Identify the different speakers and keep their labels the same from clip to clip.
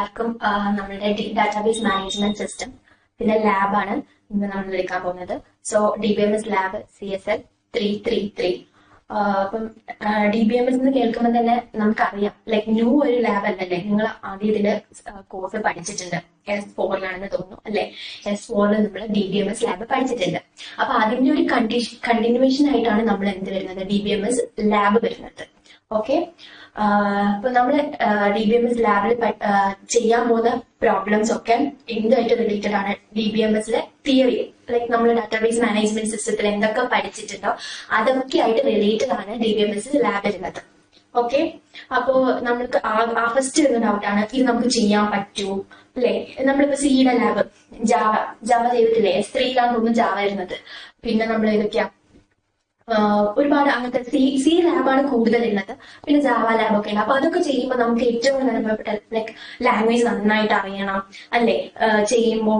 Speaker 1: എല്ലാവർക്കും നമ്മുടെ database management system പിന്നെ ലാബാണ് ഇന്ന് നമ്മൾ എടുക്കാൻ പോകുന്നത്. So DBMS lab CSL 333. അപ്പം DBMS എന്ന് കേൾക്കുമ്പോൾ തന്നെ നമുക്കറിയാം, ലൈക്ക് ന്യൂ ഒരു ലാബ് അല്ലല്ലേ. നിങ്ങൾ ആദ്യം ഇതിന്റെ കോഴ്സ് പഠിച്ചിട്ടുണ്ട്, S4 തോന്നുന്നു അല്ലെ. S4 നമ്മൾ DBMS ലാബ് പഠിച്ചിട്ടുണ്ട്. അപ്പൊ അതിന്റെ ഒരു കണ്ടിന്യൂവേഷൻ ആയിട്ടാണ് നമ്മൾ എന്ത് വരുന്നത്, DBMS ലാബ് വരുന്നത്. ഓക്കെ, അപ്പൊ നമ്മള് DBMS ലാബിൽ ചെയ്യാൻ പോകുന്ന പ്രോബ്ലംസ് ഒക്കെ എന്തുമായിട്ട് റിലേറ്റഡ് ആണ്? DBMSലെ തിയറി, ലൈക്ക് നമ്മൾ ഡാറ്റാബേസ് മാനേജ്മെന്റ് സിസ്റ്റത്തിൽ എന്തൊക്കെ പഠിച്ചിട്ടുണ്ടോ അതൊക്കെ ആയിട്ട് റിലേറ്റഡ് ആണ് DBMS ലാബ് വരുന്നത്. ഓക്കെ, അപ്പോ നമ്മൾക്ക് ഫസ്റ്റ് വരുന്ന ഡൗട്ടാണ്, ഇത് നമുക്ക് ചെയ്യാൻ പറ്റൂ അല്ലെ? നമ്മളിപ്പോ സിയുടെ ലാബ് ജാവ ചെയ്തിട്ടില്ലേ? S3 തോന്നുന്നു ജാവ വരുന്നത്. പിന്നെ നമ്മൾ ഏതൊക്കെയാ ഒരുപാട് അങ്ങനത്തെ സി ലാബാണ് കൂടുതൽ ഉള്ളത്. പിന്നെ ജാവ ലാബൊക്കെ ഉണ്ട്. അപ്പൊ അതൊക്കെ ചെയ്യുമ്പോൾ നമുക്ക് ഏറ്റവും പ്രധാനപ്പെട്ട ലൈക്ക് ലാംഗ്വേജ് നന്നായിട്ട് അറിയണം അല്ലെ. ചെയ്യുമ്പോൾ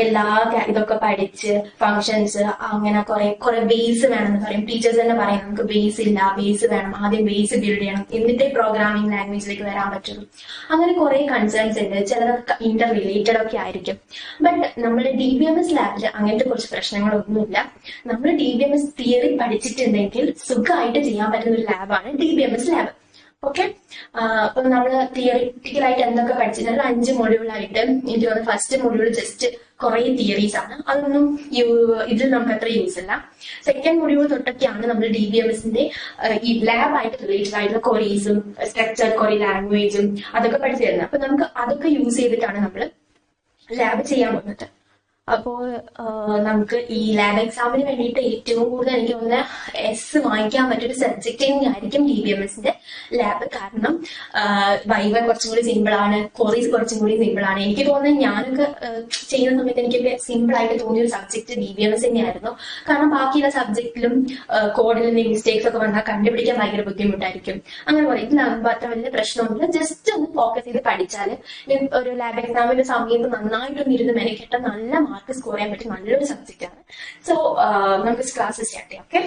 Speaker 1: എല്ലാ ഇതൊക്കെ പഠിച്ച് ഫങ്ഷൻസ് അങ്ങനെ കുറെ ബേസ് വേണമെന്ന് പറയും. ടീച്ചേഴ്സ് തന്നെ പറയും നമുക്ക് ബേസ് ഇല്ല, ബേസ് വേണം, ആദ്യം ബേസ് ബിൽഡ് ചെയ്യണം എന്നിട്ടേ പ്രോഗ്രാമിംഗ് ലാംഗ്വേജിലേക്ക് വരാൻ പറ്റുള്ളൂ. അങ്ങനെ കുറെ കൺസേൺസ് ഉണ്ട്. ചിലതൊക്കെ ഇന്റർ റിലേറ്റഡ് ഒക്കെ ആയിരിക്കും. ബട്ട് നമ്മുടെ DBMS ലാബിൽ അങ്ങനത്തെ കുറച്ച് പ്രശ്നങ്ങളൊന്നുമില്ല. നമ്മൾ DBMS തിയറി പഠിച്ചിട്ടുണ്ടെങ്കിൽ സുഖമായിട്ട് ചെയ്യാൻ പറ്റുന്ന ഒരു ലാബാണ് DBMS ലാബ്. ഓക്കെ, അപ്പൊ നമ്മൾ തിയറിറ്റിക്കലായിട്ട് എന്തൊക്കെ പഠിച്ചിട്ടുണ്ട്? 5 മൊഡ്യൂളായിട്ട്. എനിക്ക് തോന്നുന്നു ഫസ്റ്റ് മൊഡ്യൂൾ ജസ്റ്റ് കുറെ തിയറീസ് ആണ്, അതൊന്നും ഇതിൽ നമുക്ക് അത്ര യൂസ് ഇല്ല. സെക്കൻഡ് മൊഡ്യൂൾ തൊട്ടൊക്കെയാണ് നമ്മൾ DBMSന്റെ ഈ ലാബായിട്ട് റിലേറ്റഡ് ആയിട്ടുള്ള ക്വറീസും സ്ട്രക്ചർ ക്വറി ലാംഗ്വേജും അതൊക്കെ പഠിച്ചു തരുന്നത്. അപ്പൊ നമുക്ക് അതൊക്കെ യൂസ് ചെയ്തിട്ടാണ് നമ്മൾ ലാബ് ചെയ്യാൻ പോകുന്നത്. അപ്പോൾ നമുക്ക് ഈ ലാബ് എക്സാമിന് വേണ്ടിയിട്ട് ഏറ്റവും കൂടുതൽ എനിക്ക് തോന്നുന്ന S വാങ്ങിക്കാൻ പറ്റിയൊരു സബ്ജക്റ്റ് തന്നെയായിരിക്കും DBMSന്റെ ലാബ്. കാരണം വൈവ കുറച്ചും കൂടി സിമ്പിൾ ആണ്, ക്വറീസ് കുറച്ചും കൂടി സിമ്പിൾ ആണ്. എനിക്ക് തോന്നുന്നത് ഞാനൊക്കെ ചെയ്യുന്ന സമയത്ത് എനിക്കൊക്കെ സിമ്പിൾ ആയിട്ട് തോന്നിയ ഒരു സബ്ജക്ട് DBMS തന്നെയായിരുന്നു. കാരണം ബാക്കിയുള്ള സബ്ജക്റ്റിലും കോഡിൽ മിസ്റ്റേക്സ് ഒക്കെ വന്നാൽ കണ്ടുപിടിക്കാൻ ഭയങ്കര ബുദ്ധിമുട്ടായിരിക്കും. അങ്ങനെ പറയും. ഇതിലാകുമ്പോൾ അത്ര വലിയ പ്രശ്നമൊന്നുമില്ല. ജസ്റ്റ് ഒന്ന് ഫോക്കസ് ചെയ്ത് പഠിച്ചാൽ ഒരു ലാബ് എക്സാമിന്റെ സമയത്ത് നന്നായിട്ടൊന്നും ഇരുന്ന് മെനക്കെട്ട നല്ല മാർക്ക് സ്കോർ ചെയ്യാൻ പറ്റും നല്ലൊരു സബ്ജക്റ്റ് ആണ്. സോ നമുക്ക് ക്ലാസ് സ്റ്റാർട്ട് ചെയ്യാം. ഓക്കെ,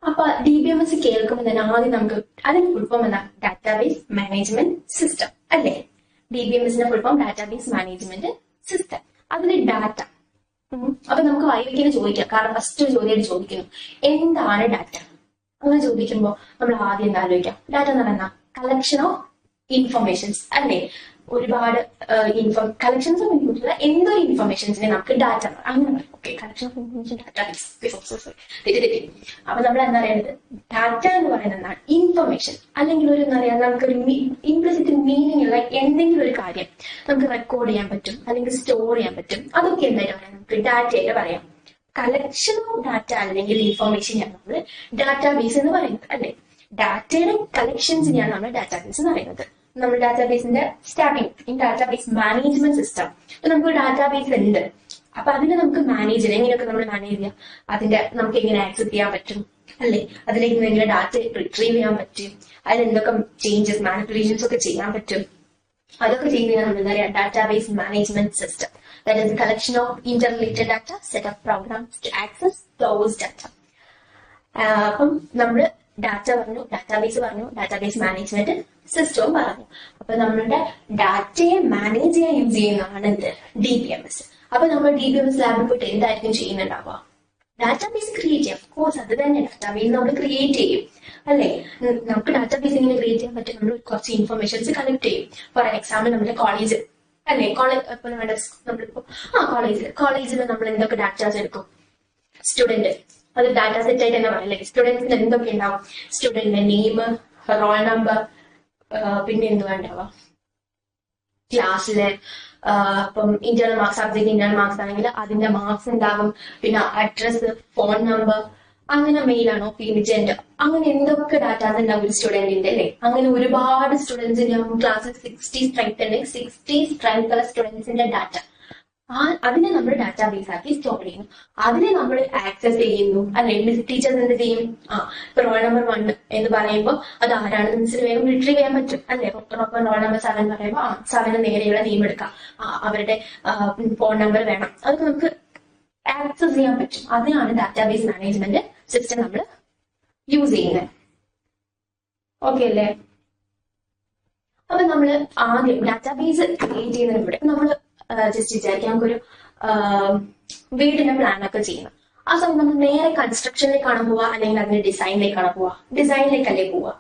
Speaker 1: അപ്പൊ DBMS കേൾക്കുമ്പോൾ തന്നെ ആദ്യം നമുക്ക് അതിന് ഫുൾ ഫോം എന്താ? ഡാറ്റാബേസ് മാനേജ്മെന്റ് സിസ്റ്റം അല്ലേ. DBMSന്റെ full form database management system. അതിന് ഡാറ്റ. അപ്പൊ നമുക്ക് വൈവിക്കിനെ ചോദിക്കാം. കാരണം ഫസ്റ്റ് ഒരു ചോദ്യമായിട്ട് ചോദിക്കുന്നു, എന്താണ് ഡാറ്റ? അങ്ങനെ ചോദിക്കുമ്പോൾ നമ്മൾ ആദ്യം എന്താ ആലോചിക്കാം? ഡാറ്റ എന്ന് പറയുന്ന കളക്ഷൻ ഓഫ് ഇൻഫർമേഷൻസ് അല്ലേ. ഒരുപാട് കളക്ഷൻസ് ഓഫ് ഇൻഫർമേഷൻ, എന്തൊരു ഇൻഫർമേഷൻസിനെ നമുക്ക് ഡാറ്റ അങ്ങനെ പറയും. Okay, collection of information database. അപ്പൊ നമ്മൾ എന്താ പറയുന്നത്? ഡാറ്റ എന്ന് പറയുന്നത് എന്താണ്? ഇൻഫർമേഷൻ അല്ലെങ്കിൽ ഒരു എന്താ പറയാ, നമുക്കൊരു ഇംപ്ലിസിറ്റ് മീനിങ് ഉള്ള എന്തെങ്കിലും ഒരു കാര്യം നമുക്ക് റെക്കോർഡ് ചെയ്യാൻ പറ്റും അല്ലെങ്കിൽ സ്റ്റോർ ചെയ്യാൻ പറ്റും. അതൊക്കെ എന്തായാലും പറയാം, നമുക്ക് ഡാറ്റയായിട്ട് പറയാം. കളക്ഷൻ ഓഫ് ഡാറ്റ അല്ലെങ്കിൽ ഇൻഫർമേഷനെയാണ് നമ്മൾ ഡാറ്റാബേസ് എന്ന് പറയുന്നത് അല്ലെ. ഡാറ്റയുടെ കളക്ഷൻസിനെയാണ് നമ്മൾ ഡാറ്റാബേസ് എന്ന് പറയുന്നത്. നമ്മൾ ഡാറ്റാബേസിന്റെ സ്റ്റാർട്ടിങ് ഡാറ്റാബേസ് മാനേജ്മെന്റ് സിസ്റ്റം. അപ്പൊ നമുക്ക് ഡാറ്റാബേസ് ഉണ്ട്. അപ്പൊ അതിനെ നമുക്ക് മാനേജ് ചെയ്യാം. എങ്ങനെയൊക്കെ നമ്മൾ മാനേജ് ചെയ്യാം? അതിന്റെ നമുക്ക് എങ്ങനെ ആക്സസ് ചെയ്യാൻ പറ്റും അല്ലെ. അതിലേക്ക് എങ്ങനെ ഡാറ്റ റിട്രീവ് ചെയ്യാൻ പറ്റും, അതിൽ എന്തൊക്കെ ചേഞ്ചസ് മാനിപ്പുലേഷൻസ് ഒക്കെ ചെയ്യാൻ പറ്റും, അതൊക്കെ ചെയ്യുന്നതിനാണ് നമ്മൾ എന്താ പറയുക? Database management system. That is collection of interrelated data, set of programs to access those data. അപ്പം നമ്മള് ഡാറ്റ പറഞ്ഞു, ഡാറ്റാബേസ് പറഞ്ഞു, ഡാറ്റാബേസ് മാനേജ്മെന്റ് സിസ്റ്റവും പറഞ്ഞു. അപ്പൊ നമ്മളുടെ ഡാറ്റയെ മാനേജ് ചെയ്യാൻ യൂസ് ചെയ്യുന്നതാണ് എന്ത്? DBMS. അപ്പൊ നമ്മൾ DBMS ലാബിൽ പോയിട്ട് എന്തായിരിക്കും ചെയ്യുന്നുണ്ടാവുക? ഡാറ്റാബേസ് ക്രിയേറ്റ് ചെയ്യാം. കോഴ്സ് അത് തന്നെ, ഡാറ്റാബേസ് നമ്മൾ ക്രിയേറ്റ് ചെയ്യും അല്ലെ. നമുക്ക് ഡാറ്റാബേസ് എങ്ങനെ ക്രിയേറ്റ് ചെയ്യാൻ പറ്റും? നമ്മൾ കുറച്ച് ഇൻഫർമേഷൻസ് കളക്ട് ചെയ്യും. ഫോർ എക്സാമ്പിൾ നമ്മുടെ കോളേജ് അല്ലെ. നമ്മളിപ്പോ കോളേജിൽ നമ്മൾ എന്തൊക്കെ ഡാറ്റാസ് എടുക്കും? സ്റ്റുഡന്റ്, അത് ഡാറ്റ സെറ്റ് ആയിട്ട് തന്നെ പറയാം അല്ലെ. സ്റ്റുഡൻസിന് എന്തൊക്കെ ഉണ്ടാവും? സ്റ്റുഡന്റിന്റെ നെയിം, റോൾ നമ്പർ, പിന്നെ എന്തുവാ ഉണ്ടാവുക? ക്ലാസ്സിലെ ഇപ്പം internal marks, subject internal marks ആണെങ്കിൽ അതിന്റെ മാർക്സ് ഉണ്ടാകും. പിന്നെ അഡ്രസ്, ഫോൺ നമ്പർ, അങ്ങനെ മെയിലാണോ, പിന്നെ ജെൻഡർ, അങ്ങനെ എന്തൊക്കെ ഡാറ്റാസ് ഉണ്ടാവും ഒരു സ്റ്റുഡന്റിന്റെ അല്ലെ. അങ്ങനെ ഒരുപാട് സ്റ്റുഡൻസിന്റെ ക്ലാസ്സിൽ 60 സ്ട്രെങ്ത് ഉണ്ടെങ്കിൽ 60 സ്ട്രെങ്ത് ഉള്ള സ്റ്റുഡൻസിന്റെ ഡാറ്റ അതിനെ നമ്മൾ ഡാറ്റാബേസ് ആക്കി സ്റ്റോർ ചെയ്യുന്നു. അതിനെ നമ്മൾ ആക്സസ് ചെയ്യുന്നു അല്ലെ. ടീച്ചേഴ്സ് എന്ത് ചെയ്യും? റോൾ നമ്പർ 1 എന്ന് പറയുമ്പോൾ അത് ആരാണെന്ന് മിസ്സിന് വേഗം റിട്രീവ് ചെയ്യാൻ പറ്റും അല്ലെ. റോൾ നമ്പർ 7 പറയുമ്പോൾ 7 നേരെയുള്ള നെയിം എടുക്കാം, അവരുടെ ഫോൺ നമ്പർ വേണം, അതൊക്കെ നമുക്ക് ആക്സസ് ചെയ്യാൻ പറ്റും. അതിനാണ് ഡാറ്റാബേസ് മാനേജ്മെന്റ് സിസ്റ്റം നമ്മൾ യൂസ് ചെയ്യുന്നത്. ഓക്കെ അല്ലേ. അപ്പൊ നമ്മൾ ആദ്യം ഡാറ്റാബേസ് ക്രിയേറ്റ് ചെയ്യുന്നതിന് മുമ്പ് നമ്മൾ ജസ്റ്റ് വിചാരിക്കാം നമുക്കൊരു വീടിന്റെ പ്ലാൻ ഒക്കെ ചെയ്യണം. ആ സമയം നമ്മൾ നേരെ കൺസ്ട്രക്ഷനിലേക്കാണ് പോവുക, അല്ലെങ്കിൽ അതിന്റെ ഡിസൈനിലേക്കാണ് പോവുക? ഡിസൈനിലേക്കല്ലേ പോവുക?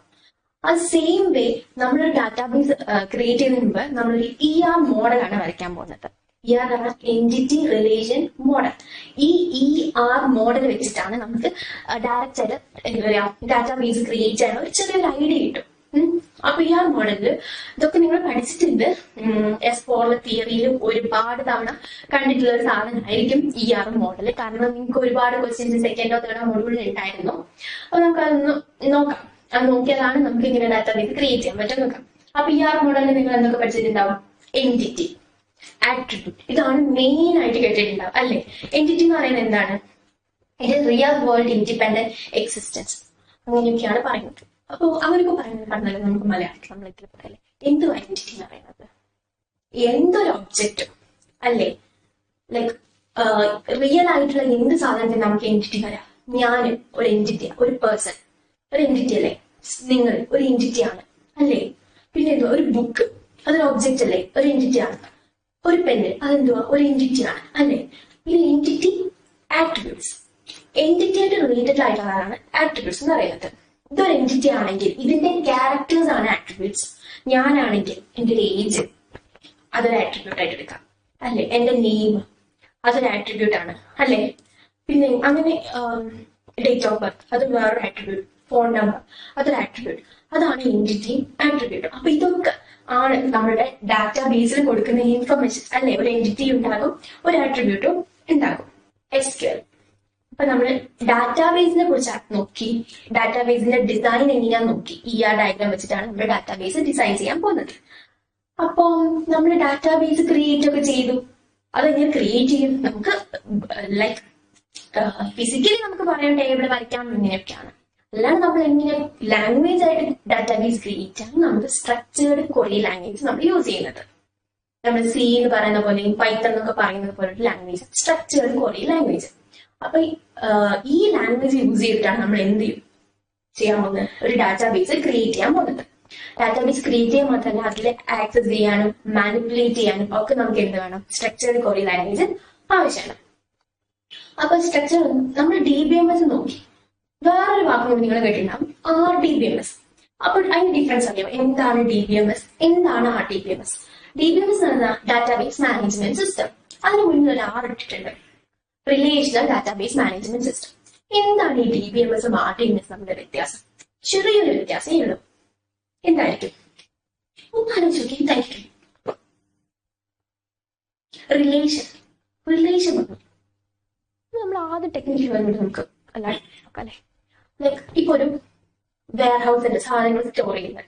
Speaker 1: ആ സെയിം വേ നമ്മളൊരു ഡാറ്റാബേസ് ക്രിയേറ്റ് ചെയ്യുന്നതിന് മുമ്പ് നമ്മളൊരു ER മോഡലാണ് വരയ്ക്കാൻ പോകുന്നത്. ER ആണ് എൻറ്റിറ്റി റിലേഷൻ മോഡൽ. ഈ ER മോഡൽ വെച്ചിട്ടാണ് നമുക്ക് ഡയറക്റ്റ് ആയിട്ട് എന്താ പറയാ ഡാറ്റാബേസ് ക്രിയേറ്റ് ചെയ്യാൻ ഒരു ചെറിയൊരു ഐഡിയ കിട്ടും. അപ്പൊ ER മോഡലില് ഇതൊക്കെ നിങ്ങൾ പഠിച്ചിട്ടുണ്ട്. S4 തിയറിയിൽ ഒരുപാട് തവണ കണ്ടിട്ടുള്ള ഒരു സാധനമായിരിക്കും ER മോഡൽ. കാരണം നിങ്ങൾക്ക് ഒരുപാട് ക്വസ്റ്റ്യൻസ് സെക്കൻഡോ തേർഡോ മോഡുകളിൽ ഉണ്ടായിരുന്നു. അപ്പൊ നമുക്ക് അതൊന്ന് നോക്കാം. അത് നോക്കിയാലാണ് നമുക്ക് ഇങ്ങനെ ഡാറ്റാബേസ് ക്രിയേറ്റ് ചെയ്യാൻ പറ്റും നോക്കാം. അപ്പൊ ER മോഡലിൽ നിങ്ങൾ എന്തൊക്കെ പഠിച്ചിട്ടുണ്ടാവും? എൻറ്റിറ്റി, ആട്രിബ്യൂട്ട്, ഇതാണ് മെയിൻ ആയിട്ട് കേട്ടിട്ടുണ്ടാവും അല്ലെ? എൻറ്റിറ്റി എന്ന് പറയുന്നത് എന്താണ്? ഇത് റിയൽ വേൾഡ് ഇൻഡിപെൻഡന്റ് എക്സിസ്റ്റൻസ്, അങ്ങനെയൊക്കെയാണ് പറയുന്നത്. അപ്പൊ അവരൊക്കെ പറഞ്ഞാൽ നമുക്ക് മലയാളത്തിൽ നമ്മൾ ഇതിൽ പറയല്ലേ, എന്ത് ഐഡന്റിറ്റി എന്ന് പറയുന്നത്? എന്തൊരു ഒബ്ജക്റ്റും അല്ലേ, ലൈക്ക് റിയൽ ആയിട്ടുള്ള എന്ത് സാധനത്തിന് നമുക്ക് എൻറ്റിറ്റി വരാം. ഞാൻ ഒരു എൻറ്റിറ്റിയാണ്, ഒരു പേഴ്സൺ ഒരു എൻറ്റിറ്റി അല്ലേ, നിങ്ങൾ ഒരു എൻറ്റിറ്റി ആണ് അല്ലേ? പിന്നെ എന്തുവാ? ഒരു ബുക്ക്, അതൊരു ഒബ്ജക്റ്റ് അല്ലേ, ഒരു എൻറ്റിറ്റി ആണ്. ഒരു പെന്ന്, അതെന്തുവാ? ഒരു എൻറ്റിറ്റി ആണ് അല്ലേ? പിന്നെ എൻറ്റിറ്റി, ആട്രിബ്യൂട്ട്സ്, എൻറ്റിറ്റി ആയിട്ട് റിലേറ്റഡ് ആയിട്ടുള്ളതാണ് ആട്രിബ്യൂട്ട്സ് എന്ന് പറയുന്നത്. ഇതൊരു എൻറ്റിറ്റി ആണെങ്കിൽ ഇതിന്റെ ക്യാരക്ടേഴ്സ് ആണ് ആട്രിബ്യൂട്ട്സ്. ഞാനാണെങ്കിൽ എന്റെ ഒരു ഏജ്, അതൊരു ആട്രിബ്യൂട്ട് ആയിട്ട് എടുക്കാം അല്ലെ? എന്റെ നെയിം, അതൊരു ആട്രിബ്യൂട്ട് ആണ് അല്ലെ? പിന്നെ അങ്ങനെ ഡേറ്റ് ഓഫ് ബർത്ത്, അത് വേറൊരു ആട്രിബ്യൂട്ട്. ഫോൺ നമ്പർ, അതൊരു ആട്രിബ്യൂട്ട്. അതാണ് എൻറ്റിറ്റി, ആട്രിബ്യൂട്ട്. അപ്പൊ ഇതൊക്കെ ആണ് നമ്മുടെ ഡാറ്റാബേസിൽ കൊടുക്കുന്ന ഇൻഫർമേഷൻ അല്ലെ? ഒരു എൻറ്റിറ്റി ഉണ്ടാകും, ഒരു ആട്രിബ്യൂട്ടും ഉണ്ടാകും. SQL. അപ്പൊ നമ്മൾ ഡാറ്റാബേസിനെ കുറിച്ച് നോക്കി, ഡാറ്റാബേസിന്റെ ഡിസൈൻ എങ്ങനെയാന്ന് നോക്കി. ER ഡയഗ്രാം വെച്ചിട്ടാണ് നമ്മൾ ഡാറ്റാബേസ് ഡിസൈൻ ചെയ്യാൻ പോകുന്നത്. അപ്പൊ നമ്മൾ ഡാറ്റാബേസ് ക്രിയേറ്റ് ഒക്കെ ചെയ്തു. അതെങ്ങനെ ക്രിയേറ്റ് ചെയ്യും? നമുക്ക് ലൈക്ക് ഫിസിക്കലി നമുക്ക് പറയാം, ടേബിൾ വരയ്ക്കാം, ഇങ്ങനെയൊക്കെയാണ്. അല്ലാണ്ട് നമ്മൾ എങ്ങനെ ലാംഗ്വേജ് ആയിട്ട് ഡാറ്റാബേസ് ക്രിയേറ്റ് ചെയ്യാൻ നമുക്ക് സ്ട്രക്ചേർഡ് ക്വറി ലാംഗ്വേജ് നമ്മൾ യൂസ് ചെയ്യുന്നത്. നമ്മൾ C എന്ന് പറയുന്ന പോലെ, പൈത്തൺ എന്നൊക്കെ പറയുന്നത് പോലെ ഒരു ലാംഗ്വേജ്, സ്ട്രക്ചേർഡ് ക്വറി ലാംഗ്വേജ്. അപ്പൊ ഈ ലാംഗ്വേജ് യൂസ് ചെയ്തിട്ടാണ് നമ്മൾ എന്ത് ചെയ്യാൻ പോകുന്നത്? ഒരു ഡാറ്റാബേസ് ക്രിയേറ്റ് ചെയ്യാൻ പോകുന്നത്. ഡാറ്റാബേസ് ക്രിയേറ്റ് ചെയ്യാൻ മാത്രമല്ല, അതിൽ ആക്സസ് ചെയ്യാനും മാനിപ്പുലേറ്റ് ചെയ്യാനും ഒക്കെ നമുക്ക് എന്ത് വേണം? സ്ട്രക്ചേർഡ് ക്വറി ലാംഗ്വേജ് ആവശ്യമാണ്. അപ്പൊ സ്ട്രക്ചർ നമ്മൾ DBMS നോക്കി. വേറൊരു വാക്ക് കൂടി നിങ്ങൾ കേട്ടിട്ടുണ്ടാവും, RDBMS. അപ്പോൾ അതിന് ഡിഫറൻസ് അറിയാം. എന്താണ് DBMS, എന്താണ് RDBMS? DBMS എന്ന ഡാറ്റാബേസ് മാനേജ്മെന്റ് സിസ്റ്റം. അതിന് മുന്നിൽ ഒരു R ഇട്ടിട്ടുണ്ട്, റിലേഷണൽ ഡാറ്റാബേസ് മാനേജ്മെന്റ് സിസ്റ്റം. എന്താണ് ഈ DBMSും RDBMS തമ്മിലുള്ള വ്യത്യാസം? ചെറിയൊരു വ്യത്യാസമേ ഉള്ളൂ. എന്തായിരിക്കും? ഒന്നാലോചിച്ച് നോക്കി, എന്തായിരിക്കും? റിലേഷൻ വന്നു. നമ്മൾ ആദ്യം ടെക്നിക്കൽ വരുമ്പോൾ നമുക്ക് അല്ലേ, ലൈക്ക് ഇപ്പൊ ഒരു വെയർ ഹൗസിന്റെ സാധനങ്ങൾ സ്റ്റോർ ചെയ്യുന്നത്,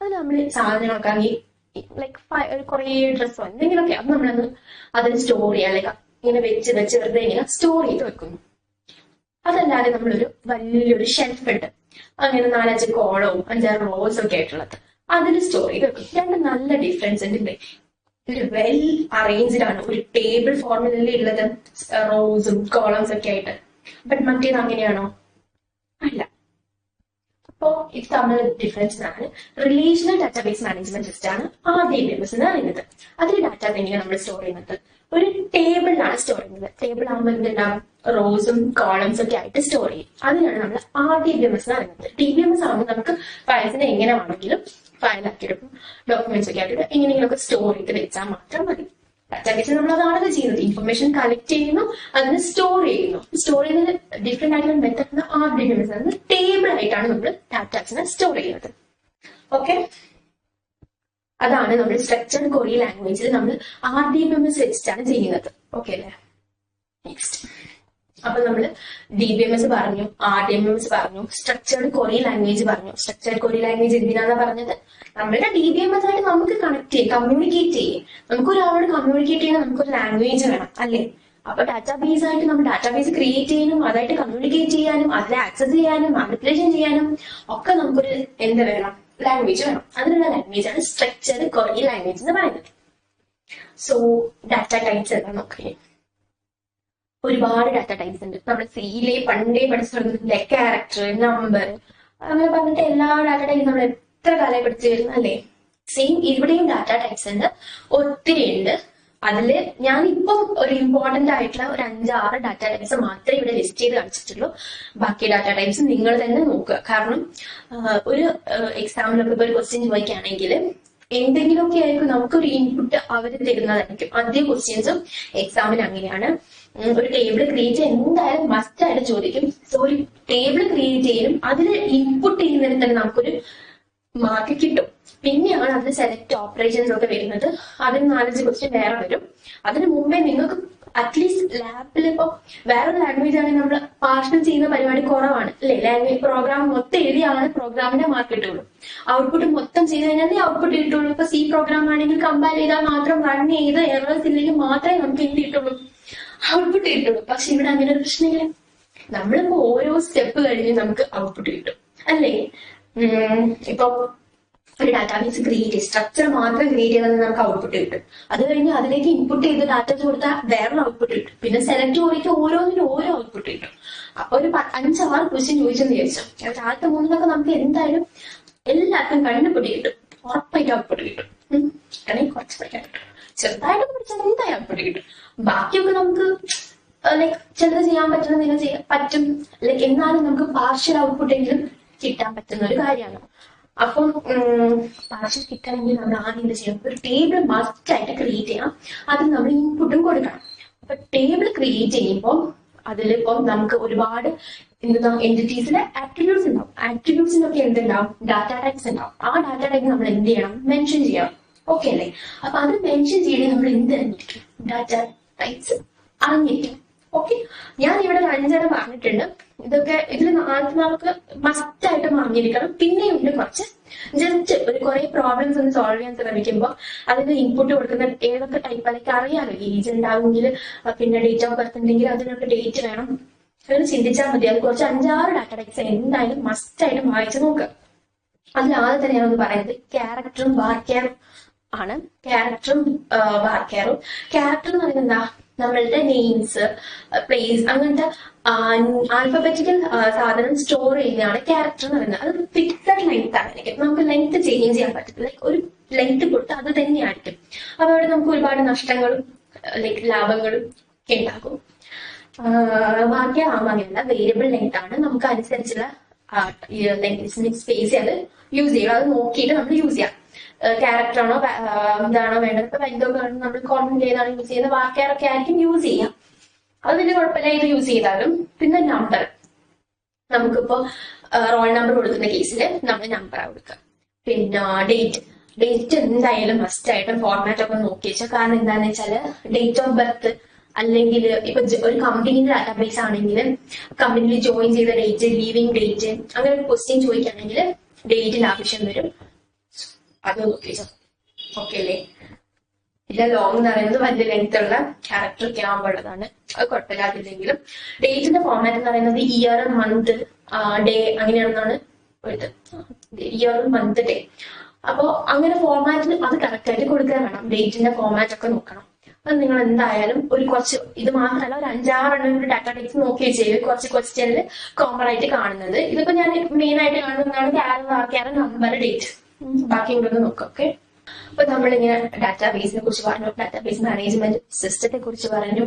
Speaker 1: അത് നമ്മൾ സാധനങ്ങളൊക്കെ ആണെങ്കിൽ ലൈക്ക് കുറെ ഡ്രസ്സോ എന്തെങ്കിലുമൊക്കെ അത് നമ്മളൊന്ന് അതിന് സ്റ്റോർ ചെയ്യാം, ലൈക്ക് ഇങ്ങനെ വെച്ച് വെറുതെ ഇങ്ങനെ സ്റ്റോർ ചെയ്ത് വെക്കുന്നു. അതല്ലാതെ നമ്മളൊരു വലിയൊരു ഷെൽഫ് ഉണ്ട്, അങ്ങനെ 4-5 കോളവും 5-6 റോസും ഒക്കെ ആയിട്ടുള്ളത്, അതിൽ സ്റ്റോർ ചെയ്ത് വെക്കും. രണ്ട് നല്ല ഡിഫറൻസ് ഉണ്ട്. ഒരു വെൽ അറേഞ്ച്ഡ് ആണ്, ഒരു ടേബിൾ ഫോർമിലല്ലേ ഉള്ളത്, റോസും കോളംസ് ഒക്കെ ആയിട്ട്. ബട്ട് മറ്റേത് അങ്ങനെയാണോ? അല്ല. അപ്പോ ഇത് തമ്മിൽ ഡിഫറൻസ് ആണ്. റിലേഷണൽ ഡാറ്റാബേസ് മാനേജ്മെന്റ് സിസ്റ്റം ആണ് RDBMS എന്ന് പറയുന്നത്. അതിൽ ഡാറ്റ എങ്ങനെയാണ് നമ്മൾ സ്റ്റോർ ചെയ്യുന്നത്? ഒരു ടേബിളിലാണ് സ്റ്റോർ ചെയ്യുന്നത്. ടേബിൾ ആകുമ്പോൾ എന്തുണ്ടാവും? റോസും കോളംസും ഒക്കെ ആയിട്ട് സ്റ്റോർ ചെയ്യും. അതിനാണ് നമ്മൾ RDBMS എന്ന് പറയുന്നത്. DBMS ആകുമ്പോൾ നമുക്ക് ഫയൽസിനെ എങ്ങനെ വേണമെങ്കിലും ഫയലാക്കിയെടുക്കും, ഡോക്യുമെന്റ്സ് ഒക്കെ ആയിട്ട് എങ്ങനെയെങ്കിലുമൊക്കെ സ്റ്റോർ ചെയ്ത് വെച്ചാൽ മാത്രം മതി. ഡാറ്റാബേസിൽ നമ്മൾ അതാണ് ചെയ്യുന്നത്. ഇൻഫർമേഷൻ കളക്ട് ചെയ്യുന്നു, അതിന് സ്റ്റോർ ചെയ്യുന്നു. സ്റ്റോർ ചെയ്യുന്നത് ഡിഫറെന്റ് ആയിട്ടുള്ള മെത്തേഡ് RDBMS ആണ്. ടേബിൾ ആയിട്ടാണ് നമ്മൾ ഡാറ്റാസിനെ സ്റ്റോർ ചെയ്യുന്നത്. ഓക്കെ, അതാണ് നമ്മൾ സ്ട്രക്ചർഡ് ക്വറി ലാംഗ്വേജിൽ നമ്മൾ RDBMS വെച്ചിട്ടാണ് ചെയ്യുന്നത്. ഓക്കെ അല്ലേ? നെക്സ്റ്റ്, അപ്പൊ നമ്മൾ DBMS പറഞ്ഞു, RDBMS പറഞ്ഞു, സ്ട്രക്ചർഡ് ക്വറി ലാംഗ്വേജ് പറഞ്ഞു. സ്ട്രക്ചർഡ് ക്വറി ലാംഗ്വേജ് എന്തിനാണ് പറഞ്ഞത്? നമ്മളുടെ DBMS ആയിട്ട് നമുക്ക് കണക്ട് ചെയ്യും, കമ്മ്യൂണിക്കേറ്റ് ചെയ്യും. നമുക്ക് ഒരാളോട് കമ്മ്യൂണിക്കേറ്റ് ചെയ്യാൻ നമുക്കൊരു ലാംഗ്വേജ് വേണം അല്ലേ? അപ്പൊ ഡാറ്റാബേസ് ആയിട്ട് നമ്മൾ ഡാറ്റാബേസ് ക്രിയേറ്റ് ചെയ്യാനും അതായിട്ട് കമ്മ്യൂണിക്കേറ്റ് ചെയ്യാനും അതിനെ ആക്സസ് ചെയ്യാനും മാനിപ്പുലേഷൻ ചെയ്യാനും ഒക്കെ നമുക്കൊരു എന്ത് വേണം? ലാംഗ്വേജ് വേണം. അതിനുള്ള ലാംഗ്വേജ് ആണ് സ്ട്രക്ചർഡ് ക്വറി ലാംഗ്വേജ് എന്ന് പറയുന്നത്. സോ ഡാറ്റ ടൈപ്സ് എല്ലാം നോക്കിയേ, ഒരുപാട് ഡാറ്റ ടൈപ്സ് ഉണ്ട്. നമ്മൾ സിയിലെ പണ്ടേ പഠിച്ചിട്ടുണ്ടെങ്കിൽ ക്യാരക്ടർ, നമ്പർ, അങ്ങനെ പറഞ്ഞിട്ട് എല്ലാ ഡാറ്റ ടൈപ്സ് നമ്മൾ എത്ര കാലമായി പഠിച്ചു വരുന്നു അല്ലേ? സെയിം ഇവിടെയും ഡാറ്റ ടൈപ്സ് ഉണ്ട്, ഒത്തിരി ഉണ്ട്. അതില് ഞാനിപ്പം ഒരു ഇമ്പോർട്ടന്റ് ആയിട്ടുള്ള ഒരു 5-6 ഡാറ്റ ടൈപ്സ് മാത്രമേ ഇവിടെ ലിസ്റ്റ് ചെയ്ത് കാണിച്ചിട്ടുള്ളൂ. ബാക്കി ഡാറ്റ ടൈപ്സ് നിങ്ങൾ തന്നെ നോക്കുക. കാരണം ഒരു എക്സാമിനൊക്കെ ഇപ്പൊ ഒരു ക്വസ്റ്റ്യൻ ചോദിക്കുകയാണെങ്കിൽ എന്തെങ്കിലുമൊക്കെ ആയിരിക്കും നമുക്കൊരു ഇൻപുട്ട് അവർ തരുന്നതായിരിക്കും. അധികം ക്വസ്റ്റ്യൻസും എക്സാമിന് അങ്ങനെയാണ്. ഒരു ടേബിൾ ക്രിയേറ്റ് ചെയ്യാൻ എന്തായാലും മസ്റ്റ് ആയിട്ട് ചോദിക്കും. സോ ഒരു ടേബിൾ ക്രിയേറ്റ് ചെയ്യലും അതിൽ ഇൻപുട്ട് ചെയ്യുന്നതിന് തന്നെ നമുക്കൊരു മാർക്ക് കിട്ടും. പിന്നെയാണ് അതിൽ സെലക്ട് ഓപ്പറേഷൻസ് ഒക്കെ വരുന്നത്. അതിന് 4-5 ക്വസ്റ്റ്യൻ വേറെ വരും. അതിന് മുമ്പേ നിങ്ങൾക്ക് അറ്റ്ലീസ്റ്റ് ലാബിൽ ഇപ്പൊ വേറൊരു ലാംഗ്വേജ് ആണെങ്കിൽ നമ്മൾ പാർഷൻ ചെയ്യുന്ന പരിപാടി കുറവാണ് അല്ലെ. ലാംഗ്വേജ് പ്രോഗ്രാം മൊത്തം എഴുതിയാണ് പ്രോഗ്രാമിന്റെ മാർക്ക് കിട്ടുള്ളൂ. ഔട്ട്പുട്ട് മൊത്തം ചെയ്ത് കഴിഞ്ഞാൽ ഔട്ട്പുട്ട് കിട്ടുള്ളൂ. ഇപ്പൊ സി പ്രോഗ്രാം ആണെങ്കിൽ കമ്പയർ ചെയ്താൽ മാത്രം റൺ ചെയ്ത് എറേഴ്സ് ഇല്ലെങ്കിൽ മാത്രമേ നമുക്ക് എന്ത് കിട്ടുള്ളൂ, ഔട്ട്പുട്ട് കിട്ടുള്ളൂ. പക്ഷെ ഇവിടെ അങ്ങനെ ഒരു പ്രശ്നമില്ല. നമ്മളിപ്പോ ഓരോ സ്റ്റെപ്പ് കഴിഞ്ഞ് നമുക്ക് ഔട്ട്പുട്ട് കിട്ടും അല്ലേ. ഇപ്പൊ ഒരു ഡാറ്റാബേസ് ക്രിയേറ്റ് ചെയ്ത് സ്ട്രക്ചർ മാത്രം ക്രിയേറ്റ് ചെയ്താൽ നമുക്ക് ഔട്ട്പുട്ട് കിട്ടും. അത് കഴിഞ്ഞ് അതിലേക്ക് ഇൻപുട്ട് ചെയ്ത് ഡാറ്റ കൊടുത്താൽ വേറൊരു ഔട്ട്പുട്ട് കിട്ടും. പിന്നെ സെലക്ട് ചെയ്തിട്ട് ഓരോന്നിനും ഓരോ ഔട്ട്പുട്ട് കിട്ടും. അപ്പൊ ഒരു 5-6 ക്വസ്റ്റ്യൻ ചോദിച്ചെന്ന് വിചാരിച്ചു. ആദ്യത്തെ 3 നമുക്ക് എന്തായാലും എല്ലാവർക്കും കണ്ടുപിടി കിട്ടും, ഉറപ്പായിട്ട് ഔട്ട്പുട്ട് കിട്ടും. അല്ലെങ്കിൽ കുറച്ച് പഠിക്കാൻ കിട്ടും, ചെറുതായിട്ട് പഠിച്ചാൽ എന്തായാലും ഔട്ട്പുട്ട് കിട്ടും. ബാക്കിയൊക്കെ നമുക്ക് ലൈക്ക് ചിലത് ചെയ്യാൻ പറ്റുന്ന നിങ്ങൾ ചെയ്യാൻ പറ്റും. ലൈക്ക് എന്നാലും നമുക്ക് പാർഷ്യൽ ഔട്ട്പുട്ട് എങ്കിലും കിട്ടാൻ പറ്റുന്ന ഒരു കാര്യമാണ്. അപ്പം പാർഷ്യൽ കിട്ടണമെങ്കിൽ നമ്മൾ ആദ്യം എന്ത് ചെയ്യണം, ഒരു ടേബിൾ മസ്റ്റ് ആയിട്ട് ക്രിയേറ്റ് ചെയ്യണം. അതിന് നമ്മൾ ഇൻപുട്ടും കൊടുക്കണം. അപ്പൊ ടേബിൾ ക്രിയേറ്റ് ചെയ്യുമ്പോൾ അതിലിപ്പോ നമുക്ക് ഒരുപാട് എന്താ എൻറ്റിറ്റീസിലെ ആട്രിബ്യൂട്ട്സ് ഉണ്ടാവും. ആട്രിബ്യൂട്ട്സിനൊക്കെ എന്തുണ്ടാവും, ഡാറ്റ ടൈപ്സ് ഉണ്ടാവും. ആ ഡാറ്റ ടൈപ്പ് നമ്മൾ എന്ത് ചെയ്യണം, മെൻഷൻ ചെയ്യണം. ഓക്കെ അല്ലേ. അപ്പൊ അത് മെൻഷൻ ചെയ്യണേ നമ്മൾ എന്ത് അറിഞ്ഞിരിക്കും, ഡാറ്റ ടൈപ്സ് അറിഞ്ഞിരിക്കണം. ഓക്കെ, ഞാൻ ഇവിടെ 5 പറഞ്ഞിട്ടുണ്ട്. ഇതൊക്കെ ഇതിൽ നമുക്ക് മസ്റ്റ് ആയിട്ട് അറിഞ്ഞിരിക്കണം. പിന്നെയുണ്ട് കുറച്ച് ജസ്റ്റ് ഒരു കുറെ പ്രോബ്ലംസ് ഒന്ന് സോൾവ് ചെയ്യാൻ ശ്രമിക്കുമ്പോൾ അതിന് ഇൻപുട്ട് കൊടുക്കുന്ന ഏതൊക്കെ ടൈപ്പ് അല്ലെങ്കിൽ അറിയാലോ. ഏജ് ഉണ്ടാവുമെങ്കിൽ പിന്നെ ഡേറ്റ് ഓഫ് ബർത്ത് ഉണ്ടെങ്കിൽ അതിനൊക്കെ ഡേറ്റ് വേണം. അങ്ങനെ ചിന്തിച്ചാൽ മതി. അത് കുറച്ച് 5-6 ഡാറ്റ ടൈപ്സ് എന്തായാലും മസ്റ്റ് ആയിട്ട് വായിച്ചു നോക്കുക. അതിലാദ്യം തന്നെ ഞാനൊന്ന് പറയുന്നത് ക്യാരക്ടറും വാർക്കറും ആണ്. ക്യാരക്ടറും വാർക്കറും. ക്യാരക്ടർ എന്ന് പറയുന്നത് എന്താ, നമ്മളുടെ നെയിംസ്, പ്ലേസ്, അങ്ങനത്തെ ആൽഫബറ്റിക്കൽ സാധനം സ്റ്റോർ ചെയ്യുന്നതാണ് ക്യാരക്ടർ എന്ന് പറയുന്നത്. അത് ഫിക്സഡ് ലെങ്ത് ആയിരിക്കും. നമുക്ക് ലെങ്ത് ചേഞ്ച് ചെയ്യാൻ പറ്റില്ല. ലൈക്ക് ഒരു ലെങ്ത് കൊടുത്ത് അത് തന്നെയായിരിക്കും. അപ്പൊ അവിടെ നമുക്ക് ഒരുപാട് നഷ്ടങ്ങളും ലൈക്ക് ലാഭങ്ങളും ഒക്കെ ഉണ്ടാകും. ബാക്കി അങ്ങനെയല്ല, വേരിയബിൾ ലെങ്ത് ആണ്. നമുക്ക് അനുസരിച്ചുള്ള സ്പേസ് അത് യൂസ് ചെയ്യണം. അത് നോക്കിയിട്ട് നമ്മൾ യൂസ് ചെയ്യാം. ക്യാരക്ടർ ആണോ ഇതാണോ വേണ്ടത്. ഇപ്പൊ എന്തൊക്കെ നമ്മൾ കോമൺ ചെയ്താണ് യൂസ് ചെയ്യുന്നത്, വാക്യാറൊക്കെ ആയിരിക്കും യൂസ് ചെയ്യാം. അത് വലിയ കുഴപ്പമില്ല, ഇത് യൂസ് ചെയ്താലും. പിന്നെ നമ്പർ, നമുക്കിപ്പോ റോൾ നമ്പർ കൊടുക്കുന്ന കേസിൽ നമ്മൾ നമ്പർ കൊടുക്കുക. പിന്നെ ഡേറ്റ് എന്തായാലും മസ്റ്റ് ആയിട്ട് ഫോർമാറ്റ് ഒക്കെ നോക്കി വെച്ചാൽ. കാരണം എന്താണെന്ന് വെച്ചാല് ഡേറ്റ് ഓഫ് ബർത്ത് അല്ലെങ്കിൽ ഇപ്പൊ ഒരു കമ്പനിയുടെ ഡാറ്റാബേസ് ആണെങ്കിൽ കമ്പനിയിൽ ജോയിൻ ചെയ്ത ഡേറ്റ്, ലീവിംഗ് ഡേറ്റ്, അങ്ങനെ ഒരു ക്വസ്റ്റ്യൻ ചോദിക്കുകയാണെങ്കിൽ ഡേറ്റിന് ആവശ്യം വരും. അത് നോക്കി വെച്ചോ. ഓക്കെ അല്ലേ. ഇല്ല ലോങ് എന്ന് പറയുന്നത് വലിയ ലെങ്ത് ഉള്ള ക്യാരക്ടർ ഒക്കെ ആകുമ്പോഴതാണ്. അത് കുഴപ്പമില്ലാതില്ലെങ്കിലും ഡേറ്റിന്റെ ഫോർമാറ്റ് എന്ന് പറയുന്നത് ഇയർ, മന്ത്, ഡേ അങ്ങനെയാണെന്നാണ് ഒരു ഇയർ, മന്ത്, ഡേ. അപ്പോ അങ്ങനെ ഫോർമാറ്റിൽ അത് കറക്റ്റ് ആയിട്ട് കൊടുക്കാൻ വേണം. ഡേറ്റിന്റെ ഫോർമാറ്റ് ഒക്കെ നോക്കണം. അത് നിങ്ങൾ എന്തായാലും ഒരു കുറച്ച്, ഇത് മാത്രമല്ല ഒരു 5-6 ഡാറ്റ ടൈപ്സ് നോക്കി വെച്ചേക്കും. കുറച്ച് ക്വസ്റ്റ്യനിൽ കോമൺ ആയിട്ട് കാണുന്നത് ഇതിപ്പോ ഞാൻ മെയിൻ ആയിട്ട് കാണുന്നതാണ് ക്യാരക്ടർ, നമ്പർ, ഡേറ്റ്. ബാക്കി കൂടെ നോക്കാം. ഓക്കെ, അപ്പൊ നമ്മളിങ്ങനെ ഡാറ്റാബേസിനെ കുറിച്ച് പറഞ്ഞു, ഡാറ്റാബേസ് മാനേജ്മെന്റ് സിസ്റ്റത്തെ കുറിച്ച് പറഞ്ഞു,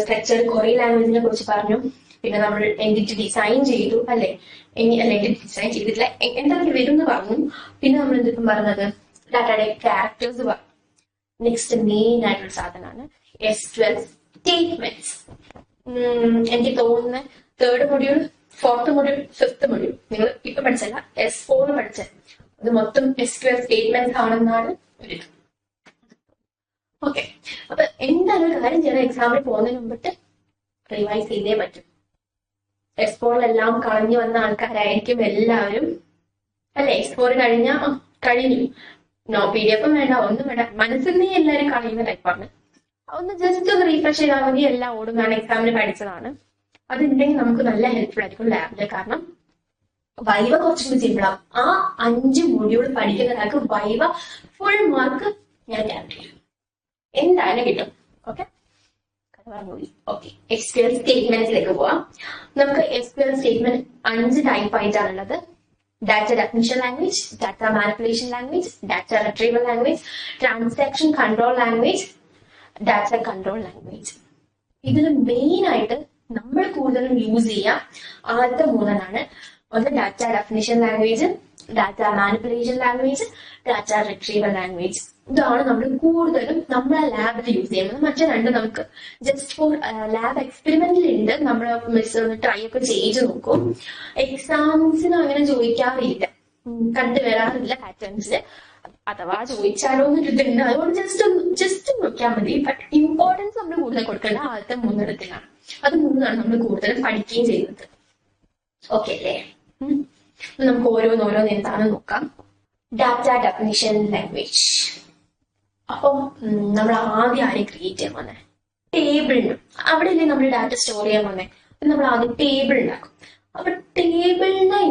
Speaker 1: സ്ട്രക്ചർഡ് ക്വറി ലാംഗ്വേജിനെ കുറിച്ച് പറഞ്ഞു. പിന്നെ നമ്മൾ എൻറ്റിറ്റി ഡിസൈൻ ചെയ്തു അല്ലെ. എൻറ്റിറ്റി ഡിസൈൻ ചെയ്തിട്ടില്ല, എന്തൊക്കെ വരും എന്ന് പറഞ്ഞു. പിന്നെ നമ്മൾ എന്തിപ്പം പറഞ്ഞത് ഡാറ്റയുടെ ക്യാരക്ടേഴ്സ് പറഞ്ഞു. നെക്സ്റ്റ് മെയിൻ ആയിട്ടുള്ള സാധനമാണ് SQL സ്റ്റേറ്റ്മെന്റ്സ്. എനിക്ക് തോന്നുന്ന 3rd module, 4th module, 5th module നിങ്ങൾ ഇപ്പൊ പഠിച്ചല്ല, S4 പഠിച്ചത്. അത് മൊത്തം SQL സ്റ്റേറ്റ്മെന്റ്സ് ആണെന്നാണ് ഒരു ഇത്. ഓക്കെ, അപ്പൊ എന്തായാലും ഒരു കാര്യം ചെയ്യണം, എക്സാമിൽ പോകുന്നതിന് മുമ്പിട്ട് റിവൈസ് ചെയ്തേ പറ്റും. S4 കളഞ്ഞു വന്ന ആൾക്കാരായിരിക്കും എല്ലാവരും അല്ലെ. S4 കഴിഞ്ഞു, നോ PDF വേണ്ട, ഒന്നും വേണ്ട, മനസ്സിൽ നീ എല്ലാവരും കളയുന്ന ടൈപ്പാണ്. ഒന്ന് ജസ്റ്റ് ഒന്ന് റീഫ്രഷ് ചെയ്താൽ മതി, എല്ലാം ഓടും. കാരണം എക്സാമിന് പഠിച്ചതാണ്. അതുണ്ടെങ്കിൽ നമുക്ക് നല്ല ഹെൽപ്ഫുൾ ആയിരിക്കും ലാബില്. കാരണം വൈവ കുറച്ചുകൂടി സിമ്പിളാവും. ആ 5 മൊഡ്യൂൾ പഠിക്കുന്ന ഒരാൾക്ക് വൈവ ഫുൾ മാർക്ക് ഞാൻ ഗ്യാരണ്ടി ചെയ്യും, എന്തായാലും കിട്ടും. ഓക്കെ, ഓക്കെ, SQL സ്റ്റേറ്റ്മെന്റ്സിലേക്ക് പോവാം. നമുക്ക് SQL സ്റ്റേറ്റ്മെന്റ് 5 ടൈപ്പ് ആയിട്ടാണുള്ളത്. data definition language, data manipulation language, data retrieval language, transaction control language, data control language. ഇതിൽ മെയിൻ ആയിട്ട് നമ്മൾ കൂടുതലും യൂസ് ചെയ്യുക ആദ്യത്തെ മൂന്നെണ്ണാണ്. ഒന്ന് data definition language, data manipulation language, data retrieval language. ഇതാണ് നമ്മൾ കൂടുതലും നമ്മളെ ലാബിൽ യൂസ് ചെയ്യുന്നത്. മറ്റേ രണ്ട് നമുക്ക് ജസ്റ്റ് ഫോർ ലാബ് എക്സ്പെരിമെന്റിൽ ഉണ്ട്, നമ്മൾ മിസ് ഒന്ന് ട്രൈ ഒക്കെ ചെയ്ത് നോക്കും. എക്സാംസിന് അങ്ങനെ ചോദിക്കാറില്ല, കണ്ടുവരാറില്ല പാറ്റേൺസിൽ. അഥവാ ചോദിച്ചാലോ എന്നിട്ടുണ്ട്, അതുകൊണ്ട് ജസ്റ്റ് നോക്കിയാൽ മതി. ബട്ട് ഇമ്പോർട്ടൻസ് നമ്മൾ കൂടുതൽ കൊടുക്കേണ്ട ആദ്യത്തെ മൂന്നിടത്തിലാണ്. അത് മൂന്നാണ് നമ്മൾ കൂടുതൽ പഠിക്കുകയും ചെയ്യുന്നത്. ഓക്കെ അല്ലേ? നമുക്ക് ഓരോന്ന് എന്താണെന്ന് നോക്കാം. Data definition language. അപ്പം നമ്മൾ ആദ്യം ആരെയും ക്രിയേറ്റ് ചെയ്യാൻ വന്നേ ടേബിളിന്. അവിടെയല്ലേ നമ്മൾ ഡാറ്റ സ്റ്റോർ ചെയ്യാൻ വന്നേ. നമ്മൾ ആദ്യം ടേബിൾ ഉണ്ടാക്കും. അപ്പൊ ടേബിളിനെ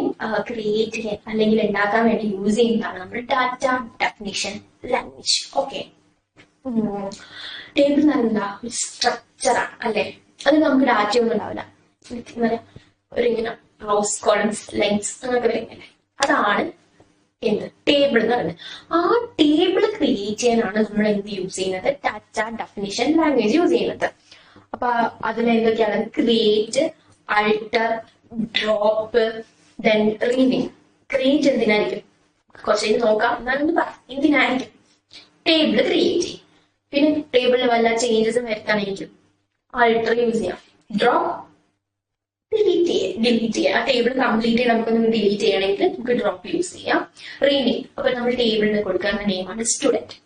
Speaker 1: ക്രിയേറ്റ് ചെയ്യാൻ അല്ലെങ്കിൽ ഉണ്ടാക്കാൻ വേണ്ടി യൂസ് ചെയ്യുന്നതാണ് നമ്മൾ data definition language. Okay, table എന്ന് പറയുന്നത് ഒരു സ്ട്രക്ചറാണ് അല്ലെ. അത് നമുക്ക് ഡാറ്റ ഒന്നും ഉണ്ടാവില്ല, ഒരു ഇങ്ങനെ റോസ് കോളംസ് ലെങ്സ് അങ്ങനെയൊക്കെ വരുന്നില്ലേ, അതാണ് എന്ത് ടേബിൾ എന്ന് പറയുന്നത്. ആ ടേബിൾ ക്രിയേറ്റ് ചെയ്യാനാണ് നമ്മൾ എന്ത് യൂസ് ചെയ്യുന്നത്, ഡാറ്റ ഡെഫിനിഷൻ ലാംഗ്വേജ് യൂസ് ചെയ്യുന്നത്. അപ്പൊ അതിലെന്തൊക്കെയാണ് create, alter, drop, then rename. Create എന്തിനായിരിക്കും, കുറച്ച് നോക്കാം, എന്നാലും പറ എന്തിനായിരിക്കും ടേബിൾ ക്രിയേറ്റ് ചെയ്യും. പിന്നെ ടേബിളിൽ വല്ല ചേഞ്ചസും വരുത്താനായിരിക്കും അൾട്ടർ യൂസ് ചെയ്യാം. ഡ്രോപ്പ് ഡിലീറ്റ് ചെയ്യാം. ആ ടേബിൾ കംപ്ലീറ്റ് നമുക്കൊന്ന് ഡിലീറ്റ് ചെയ്യണമെങ്കിൽ നമുക്ക് ഡ്രോപ്പ് യൂസ് ചെയ്യാം. റീനെയിം, അപ്പൊ നമ്മൾ ടേബിളിന് കൊടുക്കുന്ന നെയിമാണ് സ്റ്റുഡന്റ്,